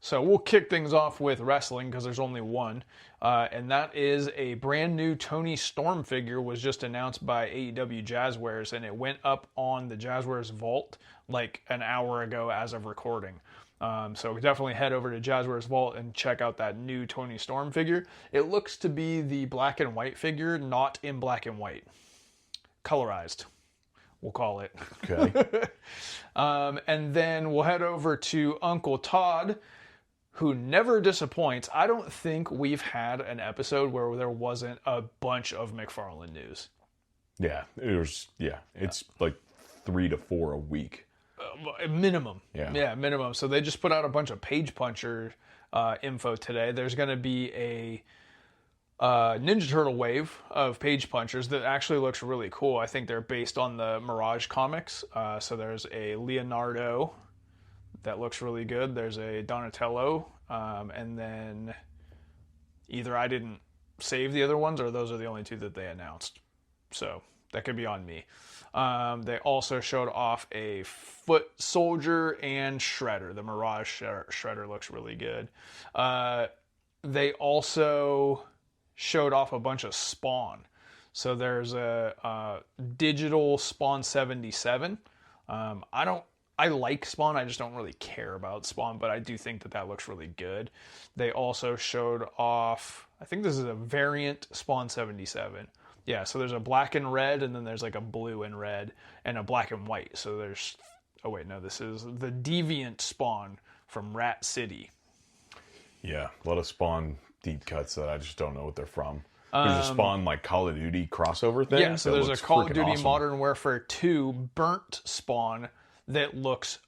So we'll kick things off with wrestling because there's only one. And that is a brand new Tony Storm figure was just announced by AEW Jazzwares, and it went up on the Jazzwares Vault like an hour ago as of recording. So definitely head over to Jazzwares Vault and check out that new Tony Storm figure. It looks to be the black and white figure, not in black and white. Colorized, we'll call it. Okay. And then we'll head over to Uncle Todd, who never disappoints. I don't think we've had an episode where there wasn't a bunch of McFarlane news. Yeah, it's like 3 to 4 a week. Minimum. Yeah, minimum. So they just put out a bunch of page puncher info today. There's going to be a Ninja Turtle wave of page punchers that actually looks really cool. I think they're based on the Mirage comics. So there's a Leonardo that looks really good. There's a Donatello, and then either I didn't save the other ones or those are the only two that they announced. So that could be on me. They also showed off a Foot Soldier and Shredder. The Mirage Shredder looks really good. They also showed off a bunch of Spawn. So there's a digital Spawn 77. I like Spawn, I just don't really care about Spawn, but I do think that looks really good. They also showed off, I think this is a variant Spawn 77. Yeah, so there's a black and red, and then there's like a blue and red, and a black and white. So there's, oh wait, no, this is the Deviant Spawn from Rat City. Yeah, a lot of Spawn deep cuts that I just don't know what they're from. There's a Spawn like Call of Duty crossover thing. Yeah, so there's a Call of Duty awesome. Modern Warfare 2 burnt Spawn that looks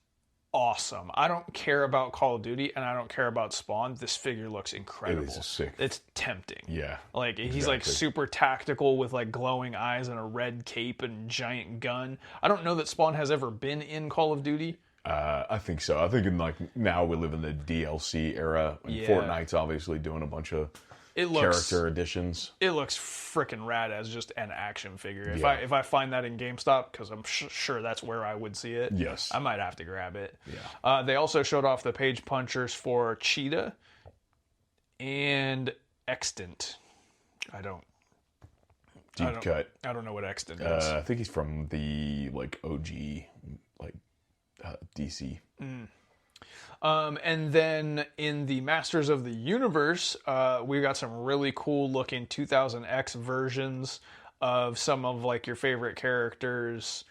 awesome. I don't care about Call of Duty and I don't care about Spawn. This figure looks incredible. It is sick. It's tempting. Yeah. Like he's like super tactical with like glowing eyes and a red cape and giant gun. I don't know that Spawn has ever been in Call of Duty. I think so. I think in like now we live in the DLC era. And Yeah. Fortnite's obviously doing a bunch of character additions. It looks freaking rad as just an action figure. If Yeah. I find that in GameStop, because I'm sure that's where I would see it. Yes. I might have to grab it. Yeah. They also showed off the page punchers for Cheetah and Extant. Deep cut. I don't know what Extant is. I think he's from the like OG like DC. And then in the Masters of the Universe, we got some really cool looking 2000X versions of some of like your favorite characters.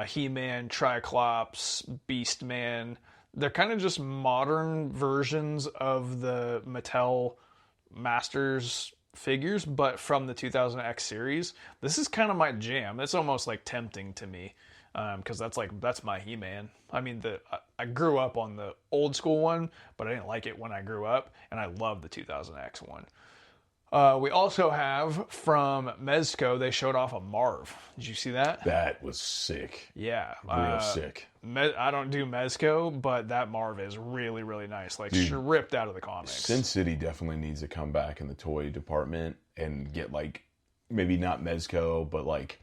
He-Man, Triclops, Beastman. They're kind of just modern versions of the Mattel Masters figures, but from the 2000X series. This is kind of my jam. It's almost like tempting to me. Because that's my He-Man. I mean, I grew up on the old school one, but I didn't like it when I grew up, and I love the 2000X one. We also have from Mezco, they showed off a Marv. Did you see that? That was sick. Yeah. Real sick. I don't do Mezco, but that Marv is really, really nice. Like, ripped out of the comics. Sin City definitely needs to come back in the toy department and get like, maybe not Mezco, but like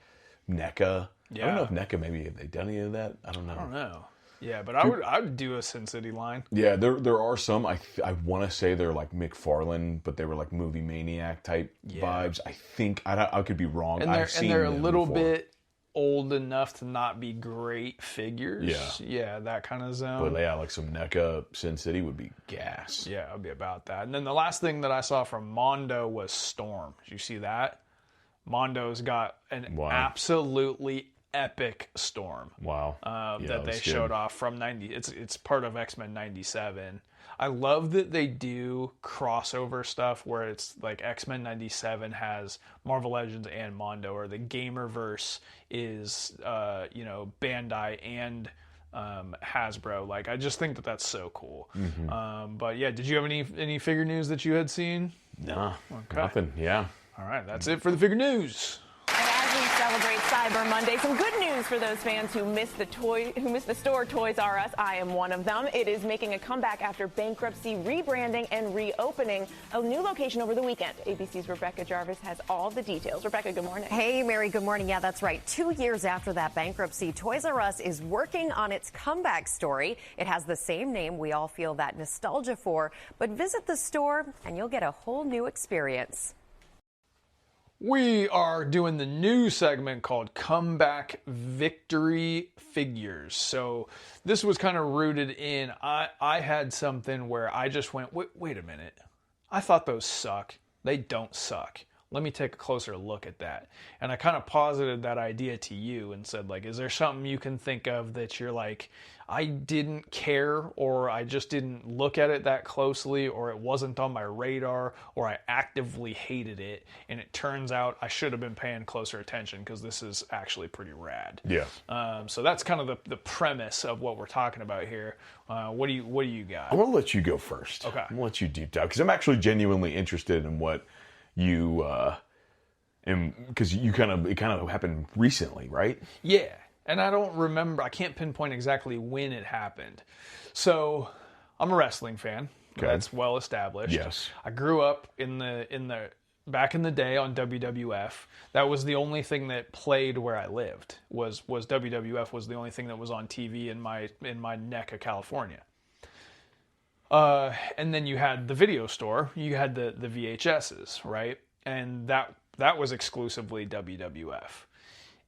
NECA. Yeah. I don't know if NECA maybe have they done any of that. I don't know. Yeah, but I would do a Sin City line. Yeah, there are some. I want to say they're like McFarlane, but they were like Movie Maniac type vibes. I think I could be wrong. And they're a little before. bit old enough to not be great figures. Yeah, that kind of zone. But yeah, like some NECA Sin City would be gas. Yeah, it would be about that. And then the last thing that I saw from Mondo was Storm. Did you see that? Mondo's got an absolutely epic storm. Wow. That they showed off from 90. It's part of X-Men 97. I love that they do crossover stuff where it's like X-Men 97 has Marvel Legends and Mondo, or the Gamerverse is Bandai and Hasbro. Like, I just think that that's so cool. But yeah, did you have any figure news that you had seen? No, nothing. Yeah. All right, that's it for the figure news. And as we celebrate Cyber Monday, some good news for those fans who missed the store Toys R Us. I am one of them. It is making a comeback after bankruptcy, rebranding, and reopening a new location over the weekend. ABC's Rebecca Jarvis has all the details. Rebecca, good morning. Hey, Mary, good morning. Yeah, that's right. 2 years after that bankruptcy, Toys R Us is working on its comeback story. It has the same name we all feel that nostalgia for, but visit the store and you'll get a whole new experience. We are doing the new segment called Comeback Victory Figures. So this was kind of rooted in, I had something where I just went, wait a minute. I thought those suck. They don't suck. Let me take a closer look at that. And I kind of posited that idea to you and said, like, is there something you can think of that you're like, I didn't care, or I just didn't look at it that closely, or it wasn't on my radar, or I actively hated it, and it turns out I should have been paying closer attention because this is actually pretty rad. Yeah. So that's kind of the premise of what we're talking about here. What do you got? I'm going to let you go first. Okay. I'm going to let you deep dive, because I'm actually genuinely interested in what you, because it kind of happened recently, right? Yeah. And I don't remember, I can't pinpoint exactly when it happened. So, I'm a wrestling fan. Okay. That's well established. Yes. I grew up back in the day on WWF. That was the only thing that played where I lived. Was WWF was the only thing that was on TV in my neck of California. And then you had the video store. You had the VHSs, right? And that was exclusively WWF.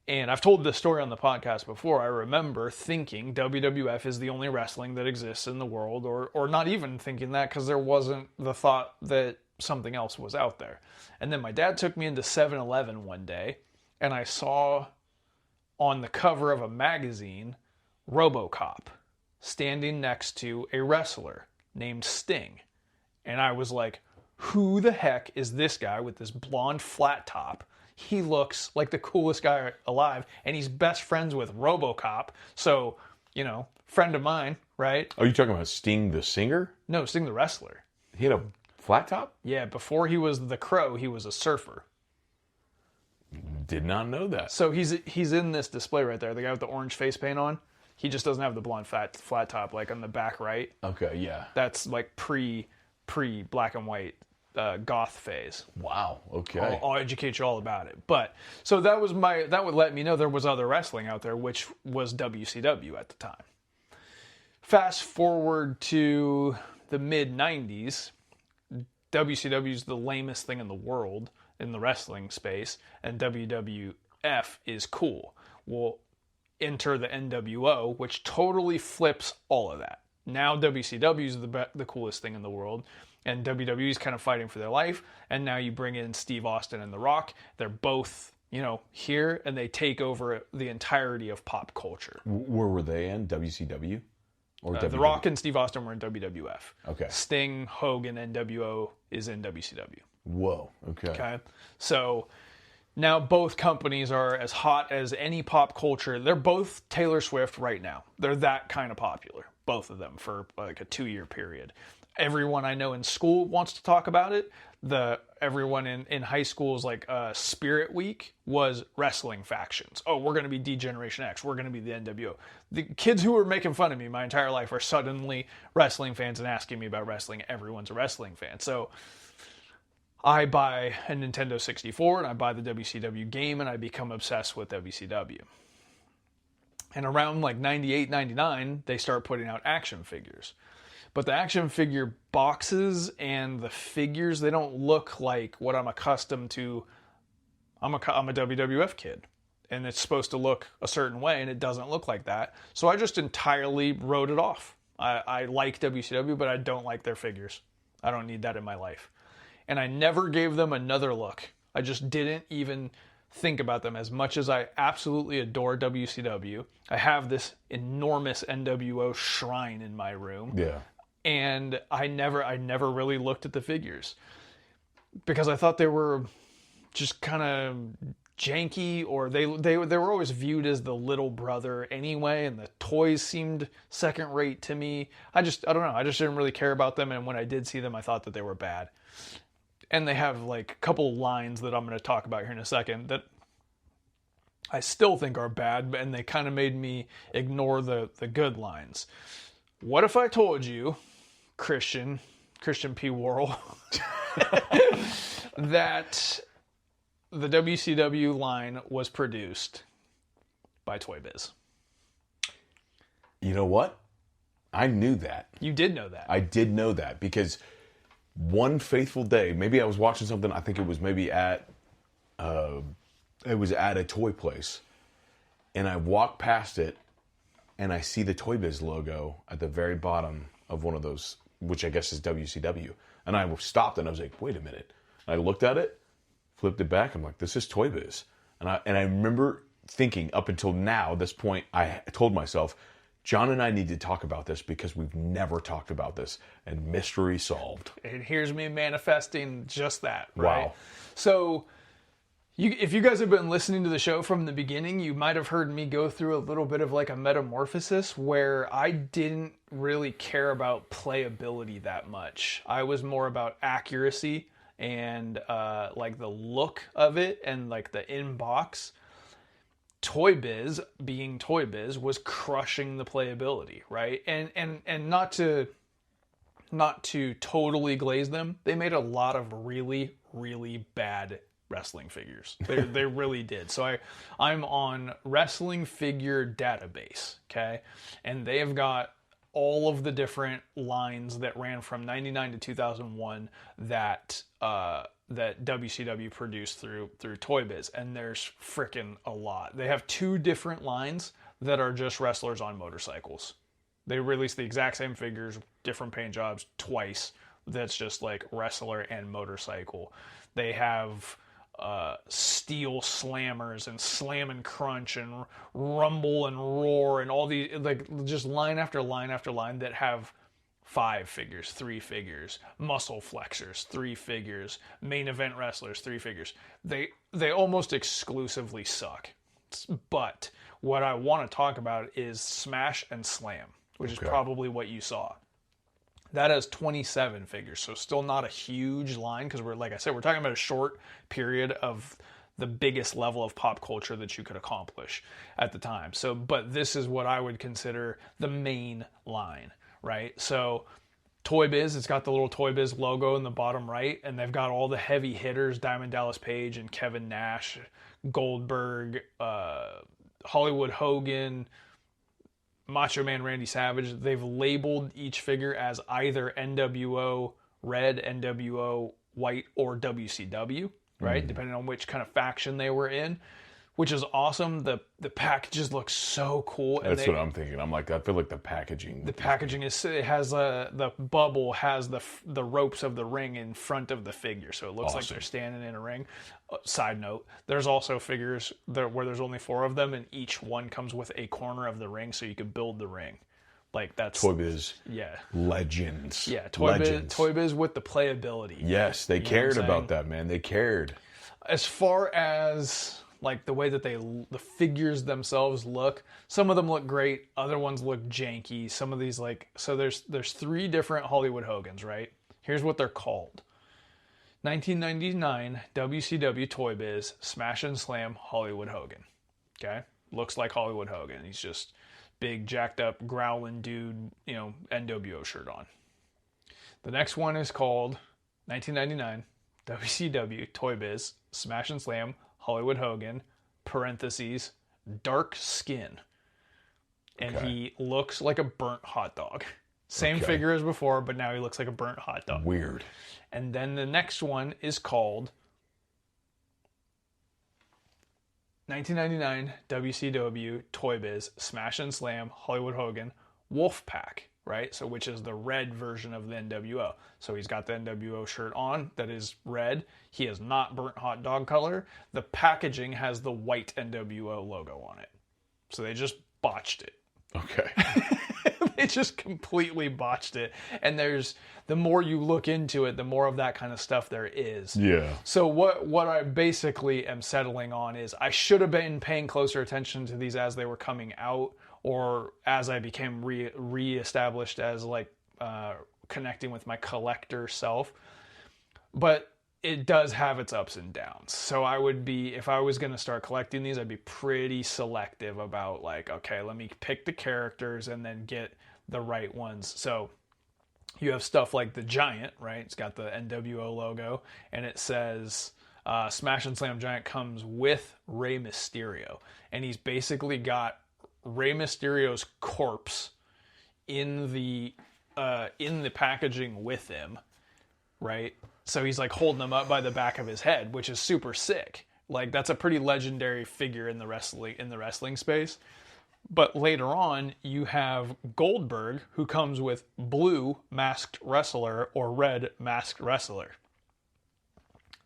And I've told this story on the podcast before. I remember thinking WWF is the only wrestling that exists in the world, or not even thinking that, because there wasn't the thought that something else was out there. And then my dad took me into 7-Eleven one day, and I saw on the cover of a magazine RoboCop standing next to a wrestler named Sting. And I was like, who the heck is this guy with this blonde flat top? He looks like the coolest guy alive, and he's best friends with RoboCop. So, friend of mine, right? Are you talking about Sting the singer? No, Sting the wrestler. He had a flat top? Yeah, before he was the Crow, he was a surfer. Did not know that. So he's in this display right there, the guy with the orange face paint on. He just doesn't have the blonde flat top, like on the back right. Okay, yeah. That's like pre black and white goth phase. Wow. Okay. I'll educate you all about it. But so that would let me know there was other wrestling out there, which was WCW at the time. Fast forward to the mid 90s, WCW is the lamest thing in the world in the wrestling space, and WWF is cool. Well, enter the NWO, which totally flips all of that. Now WCW is the coolest thing in the world, and WWE is kind of fighting for their life. And now you bring in Steve Austin and The Rock. They're both, here, and they take over the entirety of pop culture. Where were they in? WCW? Or The Rock and Steve Austin were in WWF. Okay. Sting, Hogan, NWO is in WCW. Whoa. Okay. Okay. So now both companies are as hot as any pop culture. They're both Taylor Swift right now. They're that kind of popular, both of them, for like a 2-year period. Everyone I know in school wants to talk about it. Everyone in high school's like Spirit Week was wrestling factions. Oh, we're going to be D-Generation X. We're going to be the NWO. The kids who were making fun of me my entire life are suddenly wrestling fans and asking me about wrestling. Everyone's a wrestling fan. So I buy a Nintendo 64 and I buy the WCW game and I become obsessed with WCW. And around like 98, 99, they start putting out action figures. But the action figure boxes and the figures, they don't look like what I'm accustomed to. I'm a WWF kid, and it's supposed to look a certain way, and it doesn't look like that. So I just entirely wrote it off. I like WCW, but I don't like their figures. I don't need that in my life. And I never gave them another look. I just didn't even think about them. As much as I absolutely adore WCW, I have this enormous NWO shrine in my room. Yeah. And I never really looked at the figures because I thought they were just kind of janky, or they were always viewed as the little brother anyway, and the toys seemed second rate to me. I don't know. I just didn't really care about them, and when I did see them, I thought that they were bad. And they have like a couple lines that I'm going to talk about here in a second that I still think are bad, and they kind of made me ignore the good lines. What if I told you, Christian P. Worrell, that the WCW line was produced by Toy Biz? You know what? I knew that. You did know that. I did know that because one faithful day, maybe I was watching something. I think it was maybe at a toy place, and I walked past it, and I see the Toy Biz logo at the very bottom of one of those, which I guess is WCW. And I stopped and I was like, wait a minute. And I looked at it, flipped it back. I'm like, this is Toy Biz. And I remember thinking up until now, this point, I told myself, John and I need to talk about this because we've never talked about this, and mystery solved. And here's me manifesting just that, right? Wow. So if you guys have been listening to the show from the beginning, you might have heard me go through a little bit of like a metamorphosis where I didn't really care about playability that much. I was more about accuracy and like the look of it and like the inbox. Toy Biz, being Toy Biz, was crushing the playability, right? And not to totally glaze them, they made a lot of really, really bad wrestling figures. They really did. So I'm on Wrestling Figure Database, okay? And they have got all of the different lines that ran from 99 to 2001 that WCW produced through Toy Biz, and there's freaking a lot. They have 2 different lines that are just wrestlers on motorcycles. They released the exact same figures, different paint jobs, twice. That's just like wrestler and motorcycle. They have steel slammers and slam and crunch and rumble and roar and all these, like, just line after line after line that have 5 figures, 3 figures, muscle flexors, 3 figures, main event wrestlers, 3 figures. They almost exclusively suck. But what I want to talk about is Smash and Slam, which is probably what you saw. That has 27 figures, so still not a huge line because like I said, we're talking about a short period of the biggest level of pop culture that you could accomplish at the time. So, but this is what I would consider the main line, right? So Toy Biz, it's got the little Toy Biz logo in the bottom right, and they've got all the heavy hitters, Diamond Dallas Page and Kevin Nash, Goldberg, Hollywood Hogan, Macho Man Randy Savage. They've labeled each figure as either NWO Red, NWO White, or WCW, right? Depending on which kind of faction they were in, which is awesome. The packages look so cool. That's what I'm thinking. I'm like, I feel like the packaging. The packaging it has the bubble has the ropes of the ring in front of the figure, so it looks like they're standing in a ring. Side note: there's also figures where there's only 4 of them, and each one comes with a corner of the ring, so you could build the ring. Like that's Toy Biz. Yeah. Legends. Yeah. Toy Biz with the playability. Yes, they cared about that, man. They cared. As far as like the way that the figures themselves look, some of them look great, other ones look janky. Some of these so there's 3 different Hollywood Hogans, right? Here's what they're called. 1999 WCW Toy Biz Smash and Slam Hollywood Hogan. Okay? Looks like Hollywood Hogan. He's just big, jacked up, growling dude, NWO shirt on. The next one is called 1999 WCW Toy Biz Smash and Slam Hollywood Hogan, parentheses, dark skin. And he looks like a burnt hot dog. Same figure as before, but now he looks like a burnt hot dog. Weird. And then the next one is called 1999 WCW Toy Biz Smash and Slam Hollywood Hogan Wolfpack. right? So which is the red version of the NWO. So he's got the NWO shirt on that is red. He is not burnt hot dog color. The packaging has the white NWO logo on it. So they just botched it. Okay. They just completely botched it. And the more you look into it, the more of that kind of stuff there is. Yeah. So what I basically am settling on is I should have been paying closer attention to these as they were coming out, or as I became re-established as like connecting with my collector self. But it does have its ups and downs. So I would be, if I was going to start collecting these, I'd be pretty selective about like, okay, let me pick the characters and then get the right ones. So you have stuff like the Giant, right? It's got the NWO logo, and it says Smash and Slam Giant comes with Rey Mysterio. And he's basically got Rey Mysterio's corpse in the packaging with him, right? So he's like holding him up by the back of his head, which is super sick. Like that's a pretty legendary figure in the wrestling space. But later on, you have Goldberg, who comes with blue masked wrestler or red masked wrestler.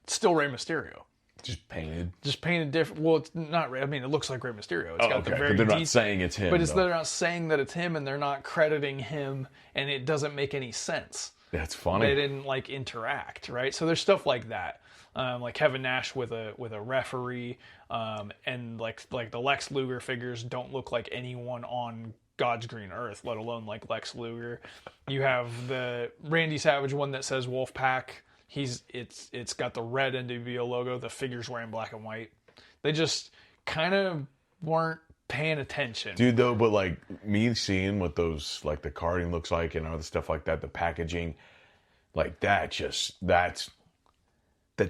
It's still Rey Mysterio. Just painted different. Well, it's not. I mean, it looks like Rey Mysterio. It's got the very. But they're not saying it's him. But they're not saying that it's him, and they're not crediting him, and it doesn't make any sense. That's funny. They didn't like interact, right? So there's stuff like that, like Kevin Nash with a referee, and like the Lex Luger figures don't look like anyone on God's green earth, let alone like Lex Luger. You have the Randy Savage one that says Wolfpack. It's got the red NWO logo. The figure's wearing black and white. They just kind of weren't paying attention, dude. Though, but like me seeing what those like the carding looks like and other stuff like that, the packaging, like that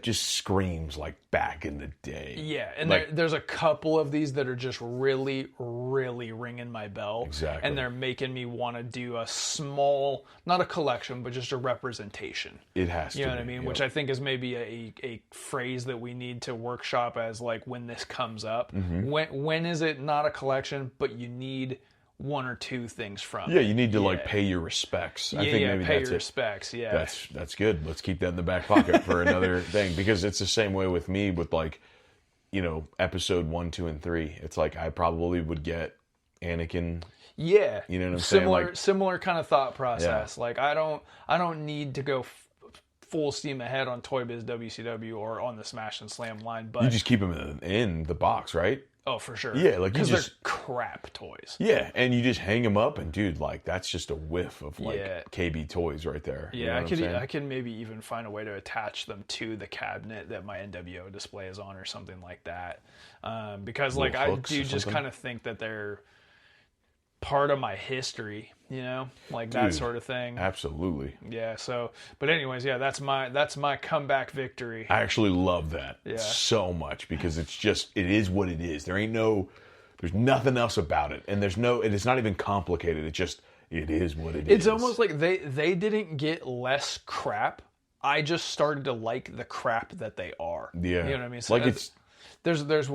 just screams like back in the day. Yeah, and like, there's a couple of these that are just really, really ringing my bell. Exactly. And they're making me want to do a small, not a collection, but just a representation. It has to. You know what I mean? Yep. Which I think is maybe a phrase that we need to workshop as like when this comes up. Mm-hmm. When is it not a collection, but you need one or two things from it. You need to like pay your respects. I think maybe pay that's your respects. Yeah, that's good. Let's keep that in the back pocket for another thing, because it's the same way with me with like, you know, episode 1, 2, and 3. It's like I probably would get Anakin. Yeah, you know what I'm saying? Like, similar kind of thought process. Yeah. Like I don't need to go full steam ahead on Toy Biz WCW or on the Smash and Slam line, but you just keep them in the box, right? Oh, for sure. Yeah, like because they're crap toys. Yeah, and you just hang them up, and dude, like that's just a whiff of like KB toys right there. Yeah, you know I can maybe even find a way to attach them to the cabinet that my NWO display is on, or something like that. Because like I do just kind of think that they're part of my history, you know, like that sort of thing. Absolutely. Yeah. So, but anyways, yeah, that's my comeback victory. I actually love that so much, because it is what it is. There's nothing else about it, and it's not even complicated. It is what it is. It's almost like they didn't get less crap. I just started to like the crap that they are. Yeah. You know what I mean? So like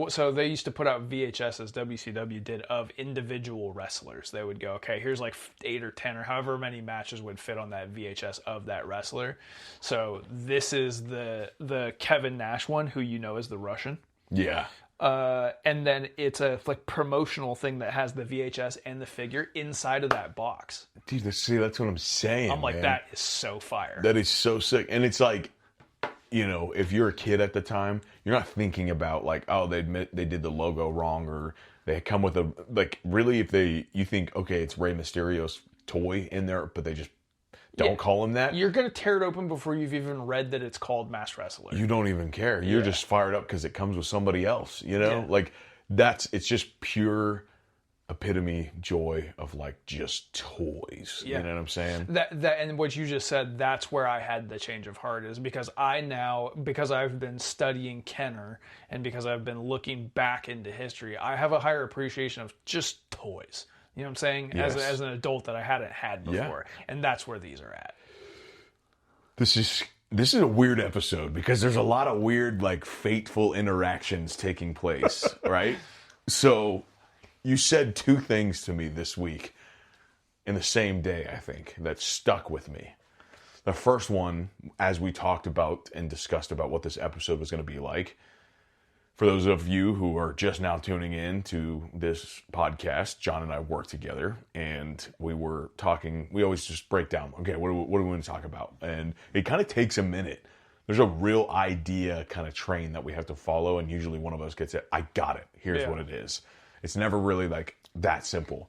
so they used to put out VHSs, WCW did, of individual wrestlers. They would go, okay, here's like 8 or 10 or however many matches would fit on that VHS of that wrestler. So this is the Kevin Nash one, who you know is the Russian. Yeah. And then it's a like promotional thing that has the VHS and the figure inside of that box. Dude, see, that's what I'm saying. I'm like, man, that is so fire. That is so sick. And it's like, you know, if you're a kid at the time, you're not thinking about like, oh, they did the logo wrong, or they come with a, like, really, if you think, okay, it's Rey Mysterio's toy in there, but they just don't call him that. You're going to tear it open before you've even read that it's called Masked Wrestler. You don't even care. You're just fired up because it comes with somebody else, you know? Yeah. Like, it's just pure epitome joy of like just toys. You know what I'm saying? That and what you just said, that's where I had the change of heart, is because because I've been studying Kenner and because I've been looking back into history, I have a higher appreciation of just toys. You know what I'm saying? Yes. As an adult that I hadn't had before. Yeah. And that's where these are at. This is a weird episode because there's a lot of weird, like, fateful interactions taking place, right? So you said 2 things to me this week. in the same day, I think, that stuck with me. The first one, as we talked about and discussed about what this episode was going to be like, for those of you who are just now tuning in to this podcast, John and I work together, and we were talking. We always just break down, okay, what do we want to talk about? And it kind of takes a minute. There's a real idea kind of train that we have to follow, and usually one of us gets it. I got it. Here's what it is. It's never really like that simple.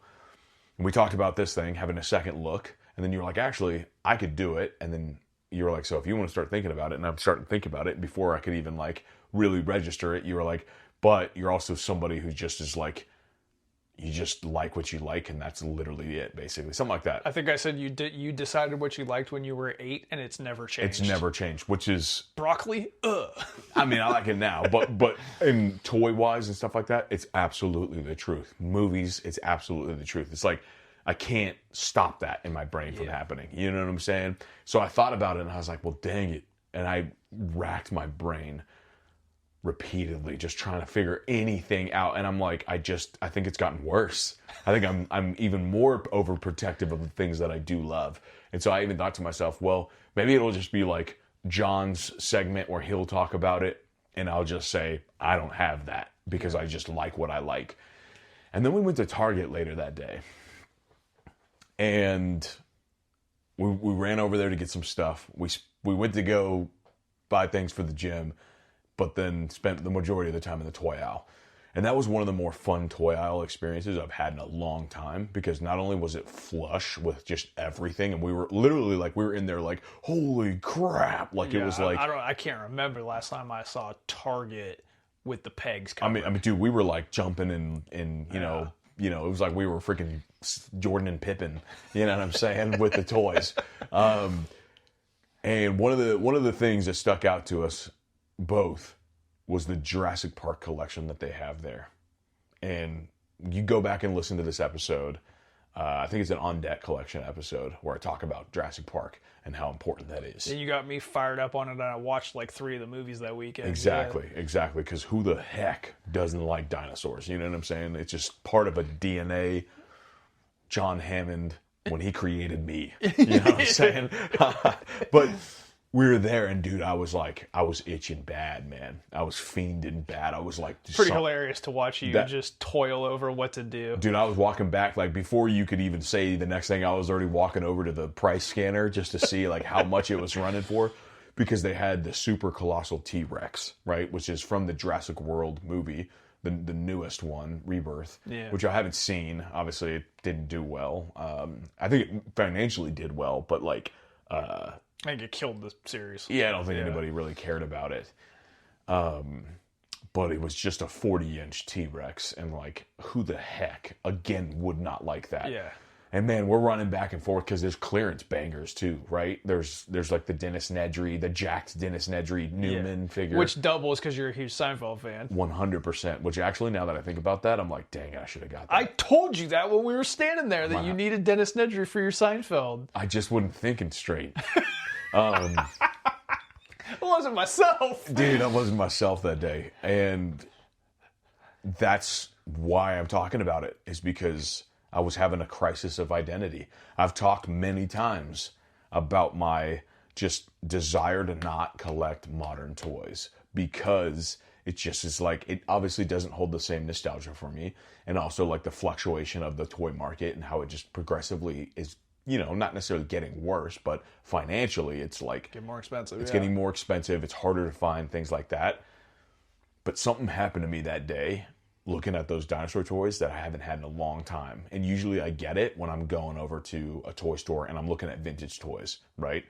And we talked about this thing, having a second look, and then you were like, actually, I could do it. And then you were like, so if you want to start thinking about it, and I'm starting to think about it before I could even like really register it, you were like, but you're also somebody who just is like, you just like what you like, and that's literally it, basically. Something like that. I think I said you decided what you liked when you were 8, and it's never changed. It's never changed, which is... Broccoli? Ugh. I mean, I like it now, but in toy-wise and stuff like that, it's absolutely the truth. Movies, it's absolutely the truth. It's like, I can't stop that in my brain from happening. You know what I'm saying? So I thought about it, and I was like, well, dang it. And I racked my brain repeatedly, just trying to figure anything out. And I'm like, I think it's gotten worse. I think I'm even more overprotective of the things that I do love. And so I even thought to myself, well, maybe it'll just be like John's segment where he'll talk about it, and I'll just say, I don't have that because I just like what I like. And then we went to Target later that day, and we ran over there to get some stuff. We went to go buy things for the gym, but then spent the majority of the time in the toy aisle. And that was one of the more fun toy aisle experiences I've had in a long time, because not only was it flush with just everything, and we were literally like, we were in there like, holy crap. Like it was like... I can't remember the last time I saw Target with the pegs covered. I mean, dude, we were like jumping in you know, it was like we were freaking Jordan and Pippen, you know what I'm saying, with the toys. And one of the things that stuck out to us both was the Jurassic Park collection that they have there. And you go back and listen to this episode. I think it's an On Deck collection episode where I talk about Jurassic Park and how important that is. And you got me fired up on it, and I watched like 3 of the movies that weekend. Exactly. Because who the heck doesn't like dinosaurs? You know what I'm saying? It's just part of a DNA. John Hammond, when he created me. You know what I'm saying? But we were there, and dude, I was itching bad, man. I was fiending bad. I was like... Pretty hilarious to watch you just toil over what to do. Dude, I was walking back, like, before you could even say the next thing, I was already walking over to the price scanner just to see, like, how much it was running for, because they had the super colossal T-Rex, right, which is from the Jurassic World movie, the newest one, Rebirth, which I haven't seen. Obviously, it didn't do well. I think it financially did well, but, like... I think it killed the series. Yeah, I don't think anybody really cared about it. But it was just a 40-inch T-Rex, and like, who the heck, again, would not like that? Yeah. And man, we're running back and forth because there's clearance bangers too, right? There's like the Dennis Nedry, the jacked Dennis Nedry Newman figure. Which doubles because you're a huge Seinfeld fan. 100%. Which actually, now that I think about that, I'm like, dang, I should have got that. I told you that when we were standing there, that you needed Dennis Nedry for your Seinfeld. I just wasn't thinking straight. I wasn't myself. Dude, I wasn't myself that day. And that's why I'm talking about it, is because I was having a crisis of identity. I've talked many times about my just desire to not collect modern toys, because it just is like, it obviously doesn't hold the same nostalgia for me. And also like the fluctuation of the toy market and how it just progressively is, you know, not necessarily getting worse, but financially it's like... Getting more expensive. It's getting more expensive. It's harder to find things like that. But something happened to me that day looking at those dinosaur toys that I haven't had in a long time. And usually I get it when I'm going over to a toy store and I'm looking at vintage toys, right?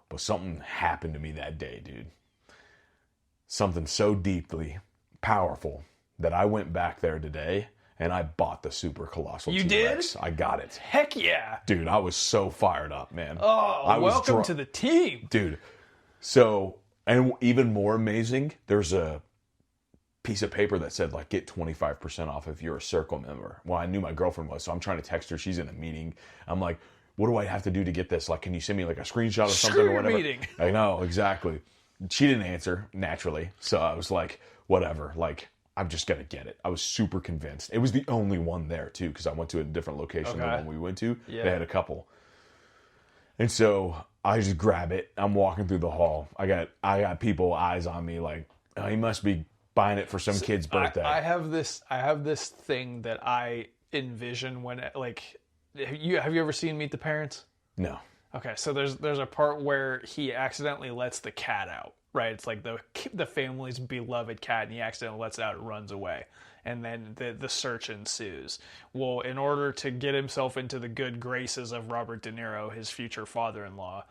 But something happened to me that day, dude. Something so deeply powerful that I went back there today and I bought the super colossal T-Rex. Did? I got it. Heck yeah. Dude, I was so fired up, man. Oh, welcome to the team. Dude. So, and even more amazing, there's a piece of paper that said, like, get 25% off if you're a Circle member. Well, I knew my girlfriend was, so I'm trying to text her. She's in a meeting. I'm like, what do I have to do to get this? Like, can you send me, like, a screenshot or something or whatever? Meeting. I know, exactly. She didn't answer, naturally. So I was like, whatever. Like, I'm just going to get it. I was super convinced. It was the only one there, too, because I went to a different location than the one we went to. Yeah. They had a couple. And so I just grab it. I'm walking through the hall. I got people, eyes on me, like, oh, he must be buying it for some kid's birthday. I have this thing that I envision when, like, have you ever seen Meet the Parents? No. Okay, so there's a part where he accidentally lets the cat out, right? It's like the family's beloved cat, and he accidentally lets it out, it runs away. And then the search ensues. Well, in order to get himself into the good graces of Robert De Niro, his future father-in-law,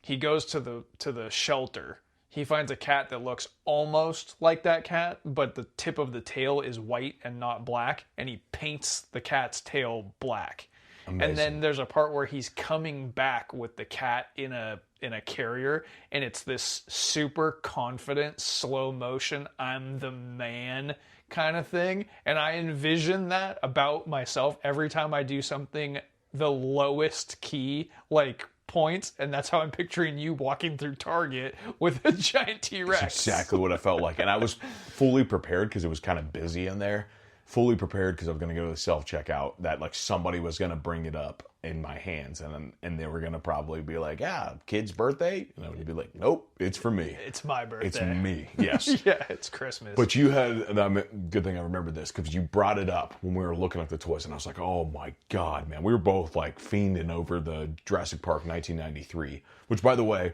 he goes to the shelter. He finds a cat that looks almost like that cat, but the tip of the tail is white and not black, and he paints the cat's tail black. Amazing. And then there's a part where he's coming back with the cat in a carrier, and it's this super confident, slow motion, I'm the man kind of thing. And I envision that about myself every time I do something the lowest key, like points, and that's how I'm picturing you walking through Target with a giant T-Rex. That's exactly what I felt like. And I was fully prepared because it was kind of busy in there. Fully prepared because I was going to go to the self-checkout that like somebody was going to bring it up in my hands, and they were going to probably be like, kid's birthday? And I would be like, nope, it's for me. It's my birthday. It's me, yes. Yeah, it's Christmas. But you had, and good thing I remember this, because you brought it up when we were looking at the toys, and I was like, oh my God, man. We were both like fiending over the Jurassic Park 1993, which by the way,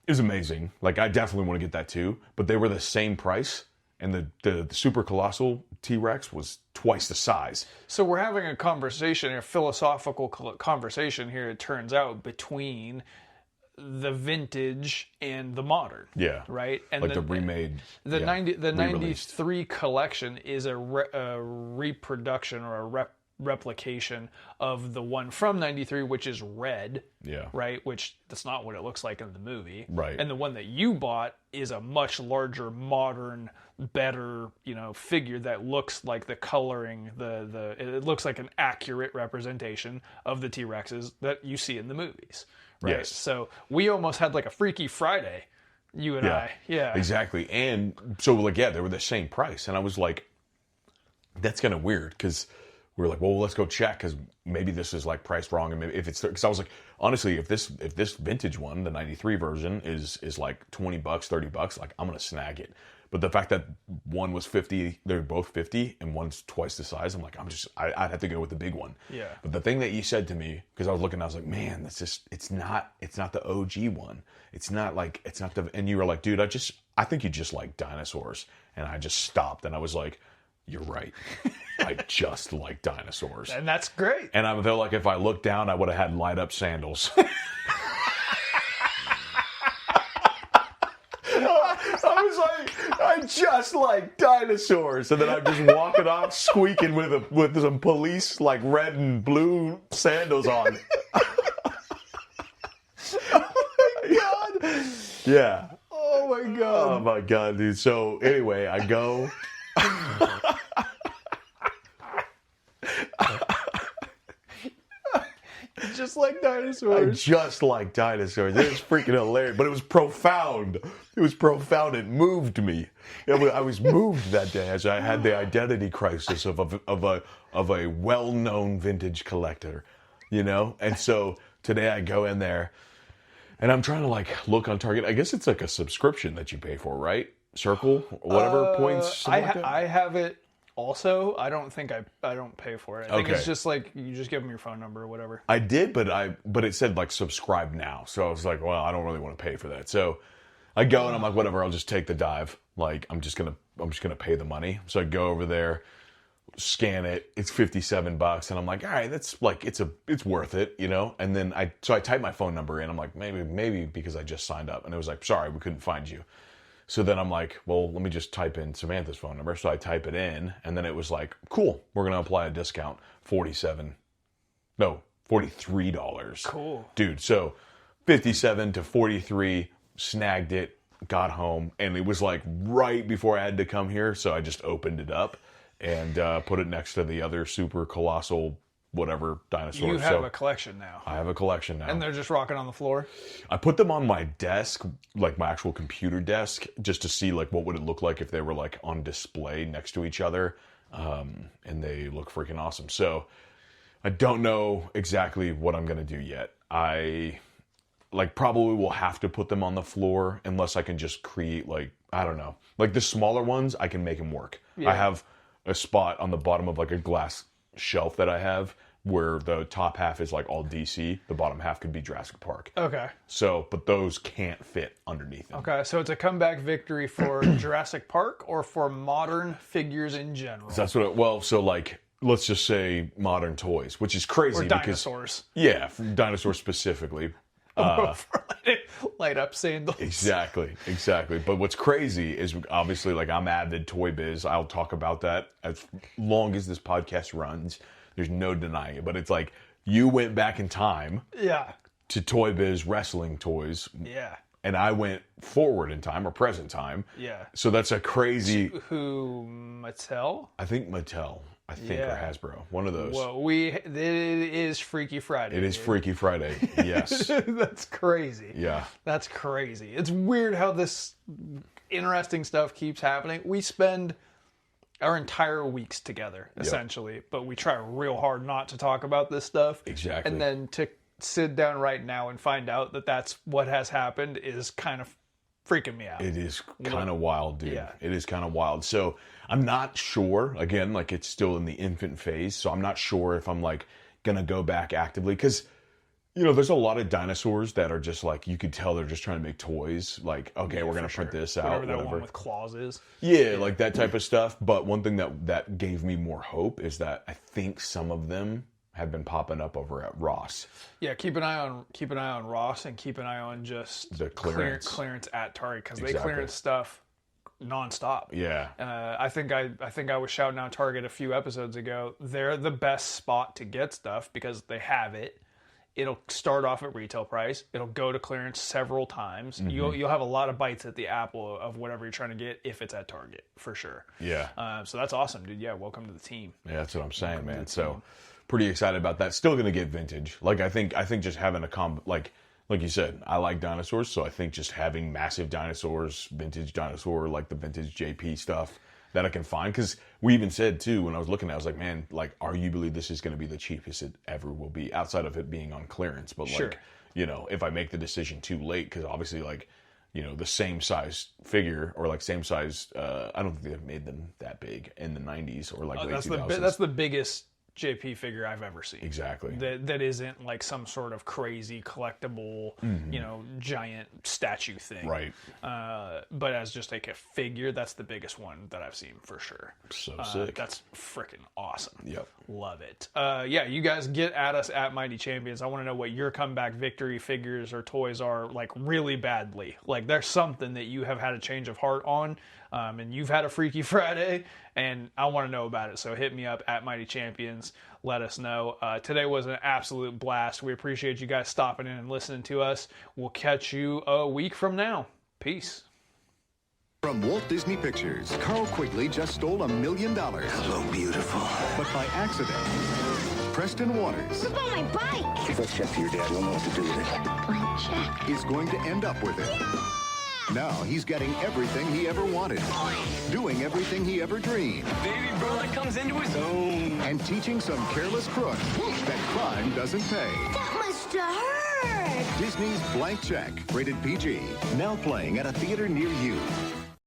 is amazing. Like I definitely want to get that too, but they were the same price. And the super colossal T-Rex was twice the size. So we're having a conversation, a philosophical conversation here, it turns out, between the vintage and the modern. Yeah. Right? And like the remade. The re-released. 93 collection is a reproduction or a replication of the one from 93, which is red. Yeah. Right? Which that's not what it looks like in the movie. Right. And the one that you bought is a much larger, modern, better, figure that looks like the coloring, it looks like an accurate representation of the T-Rexes that you see in the movies. Right. Yes. So we almost had like a Freaky Friday, you and I. Yeah. Exactly. And so like, they were the same price. And I was like, that's kind of weird because we were like, well, let's go check because maybe this is like priced wrong. And maybe if it's, because I was like, honestly, if this vintage one, the 93 version is like $20, $30, like I'm going to snag it. But the fact that one was 50, they're both 50 and one's twice the size, I'm like, I'd have to go with the big one. Yeah. But the thing that you said to me, because I was looking, I was like, man, it's not the OG one. It's not the, and you were like, dude, I think you just like dinosaurs. And I just stopped and I was like, you're right. I just like dinosaurs. And that's great. And I felt like if I looked down, I would have had light up sandals. I was like, I just like dinosaurs. And then I'm just walking off squeaking with some police like red and blue sandals on. Oh my God. Yeah. Oh my God. Oh my God, dude. So anyway, I go. Just like dinosaurs. I just like dinosaurs. It was freaking hilarious, but it was profound. It was profound. It moved me. I was moved that day as I had the identity crisis of a well-known vintage collector, And so today I go in there, and I'm trying to like look on Target. I guess it's like a subscription that you pay for, right? Circle, whatever points. I have it. Also, I don't think I don't pay for it. I think it's just like you just give them your phone number or whatever. I did, but it said like subscribe now. So I was like, well, I don't really want to pay for that. So I go and I'm like, whatever, I'll just take the dive. Like I'm just gonna pay the money. So I go over there, scan it. It's $57, and I'm like, all right, that's like it's worth it, And then I type my phone number in. I'm like, maybe because I just signed up, and it was like, sorry, we couldn't find you. So then I'm like, well, let me just type in Samantha's phone number. So I type it in, and then it was like, cool, we're going to apply a discount, $43. Cool. Dude, so 57 to 43, snagged it, got home, and it was like right before I had to come here, so I just opened it up and put it next to the other super colossal whatever dinosaur. You have a collection now. I have a collection now. And they're just rocking on the floor? I put them on my desk, like my actual computer desk, just to see like what would it look like if they were like on display next to each other. And they look freaking awesome. So I don't know exactly what I'm going to do yet. I like probably will have to put them on the floor unless I can just create like, I don't know, like the smaller ones, I can make them work. Yeah. I have a spot on the bottom of like a glass shelf that I have where the top half is like all DC, the bottom half could be Jurassic Park. Okay. So, but those can't fit underneath them. Okay, so it's a comeback victory for Jurassic Park or for modern figures in general? That's what well, so like, let's just say modern toys, which is crazy Or dinosaurs. Yeah, dinosaurs specifically. Light up sandals. Exactly. But what's crazy is obviously like I'm avid Toy Biz. I'll talk about that as long as this podcast runs. There's no denying it. But it's like you went back in time to Toy Biz wrestling toys. Yeah. And I went forward in time or present time. Yeah. So that's a crazy... Who, Mattel? I think Mattel. Or Hasbro. One of those. Well, it is Freaky Friday. It is Freaky Friday, yes. That's crazy. Yeah. That's crazy. It's weird how this interesting stuff keeps happening. We spend our entire weeks together, essentially, but we try real hard not to talk about this stuff. Exactly. And then to sit down right now and find out that that's what has happened is kind of freaking me out. It is kind of wild, dude. Yeah. It is kind of wild. So I'm not sure, again, like it's still in the infant phase, so I'm not sure if I'm like gonna go back actively, because you know there's a lot of dinosaurs that are just like, you could tell they're just trying to make toys, like, okay, we're gonna print this out, whatever that one with claws is. Yeah, like that type of stuff. But one thing that gave me more hope is that I think some of them have been popping up over at Ross. Yeah, keep an eye on Ross, and keep an eye on just the clearance at Target, because they clearance stuff nonstop. Yeah. I think I was shouting out Target a few episodes ago. They're the best spot to get stuff because they have it. It'll start off at retail price. It'll go to clearance several times. Mm-hmm. You'll have a lot of bites at the apple of whatever you're trying to get if it's at Target, for sure. Yeah. So that's awesome, dude. Yeah, welcome to the team. Yeah, that's what I'm saying, man. So pretty excited about that. Still going to get vintage. Like I think just having a like you said, I like dinosaurs, so I think just having massive dinosaurs, vintage dinosaur, like the vintage JP stuff that I can find, because we even said too when I was looking at it, I was like, man, like arguably this is going to be the cheapest it ever will be outside of it being on clearance. But like, you know, if I make the decision too late, because obviously like, you know, the same size figure or like same size, I don't think they've made them that big in the 90s or like late 2000s. That's the biggest JP figure I've ever seen. Exactly. That isn't like some sort of crazy collectible, you know, giant statue thing. Right. But as just like a figure, that's the biggest one that I've seen for sure. So sick. That's freaking awesome. Yep. Love it. Yeah, you guys get at us at Mighty Champions. I want to know what your comeback victory figures or toys are, like really badly. Like there's something that you have had a change of heart on, and you've had a Freaky Friday, and I want to know about it. So hit me up at Mighty Champions. Let us know. Today was an absolute blast. We appreciate you guys stopping in and listening to us. We'll catch you a week from now. Peace. From Walt Disney Pictures, Carl Quigley just stole $1 million. Hello, beautiful. But by accident, Preston Waters Look on my bike! Give that check to your dad. He'll know what to do with it. Blank check. is going to end up with it. Now he's getting everything he ever wanted, doing everything he ever dreamed, Baby brother comes into his own. and teaching some careless crook that crime doesn't pay. That must have hurt! Disney's Blank Check, rated PG, now playing at a theater near you.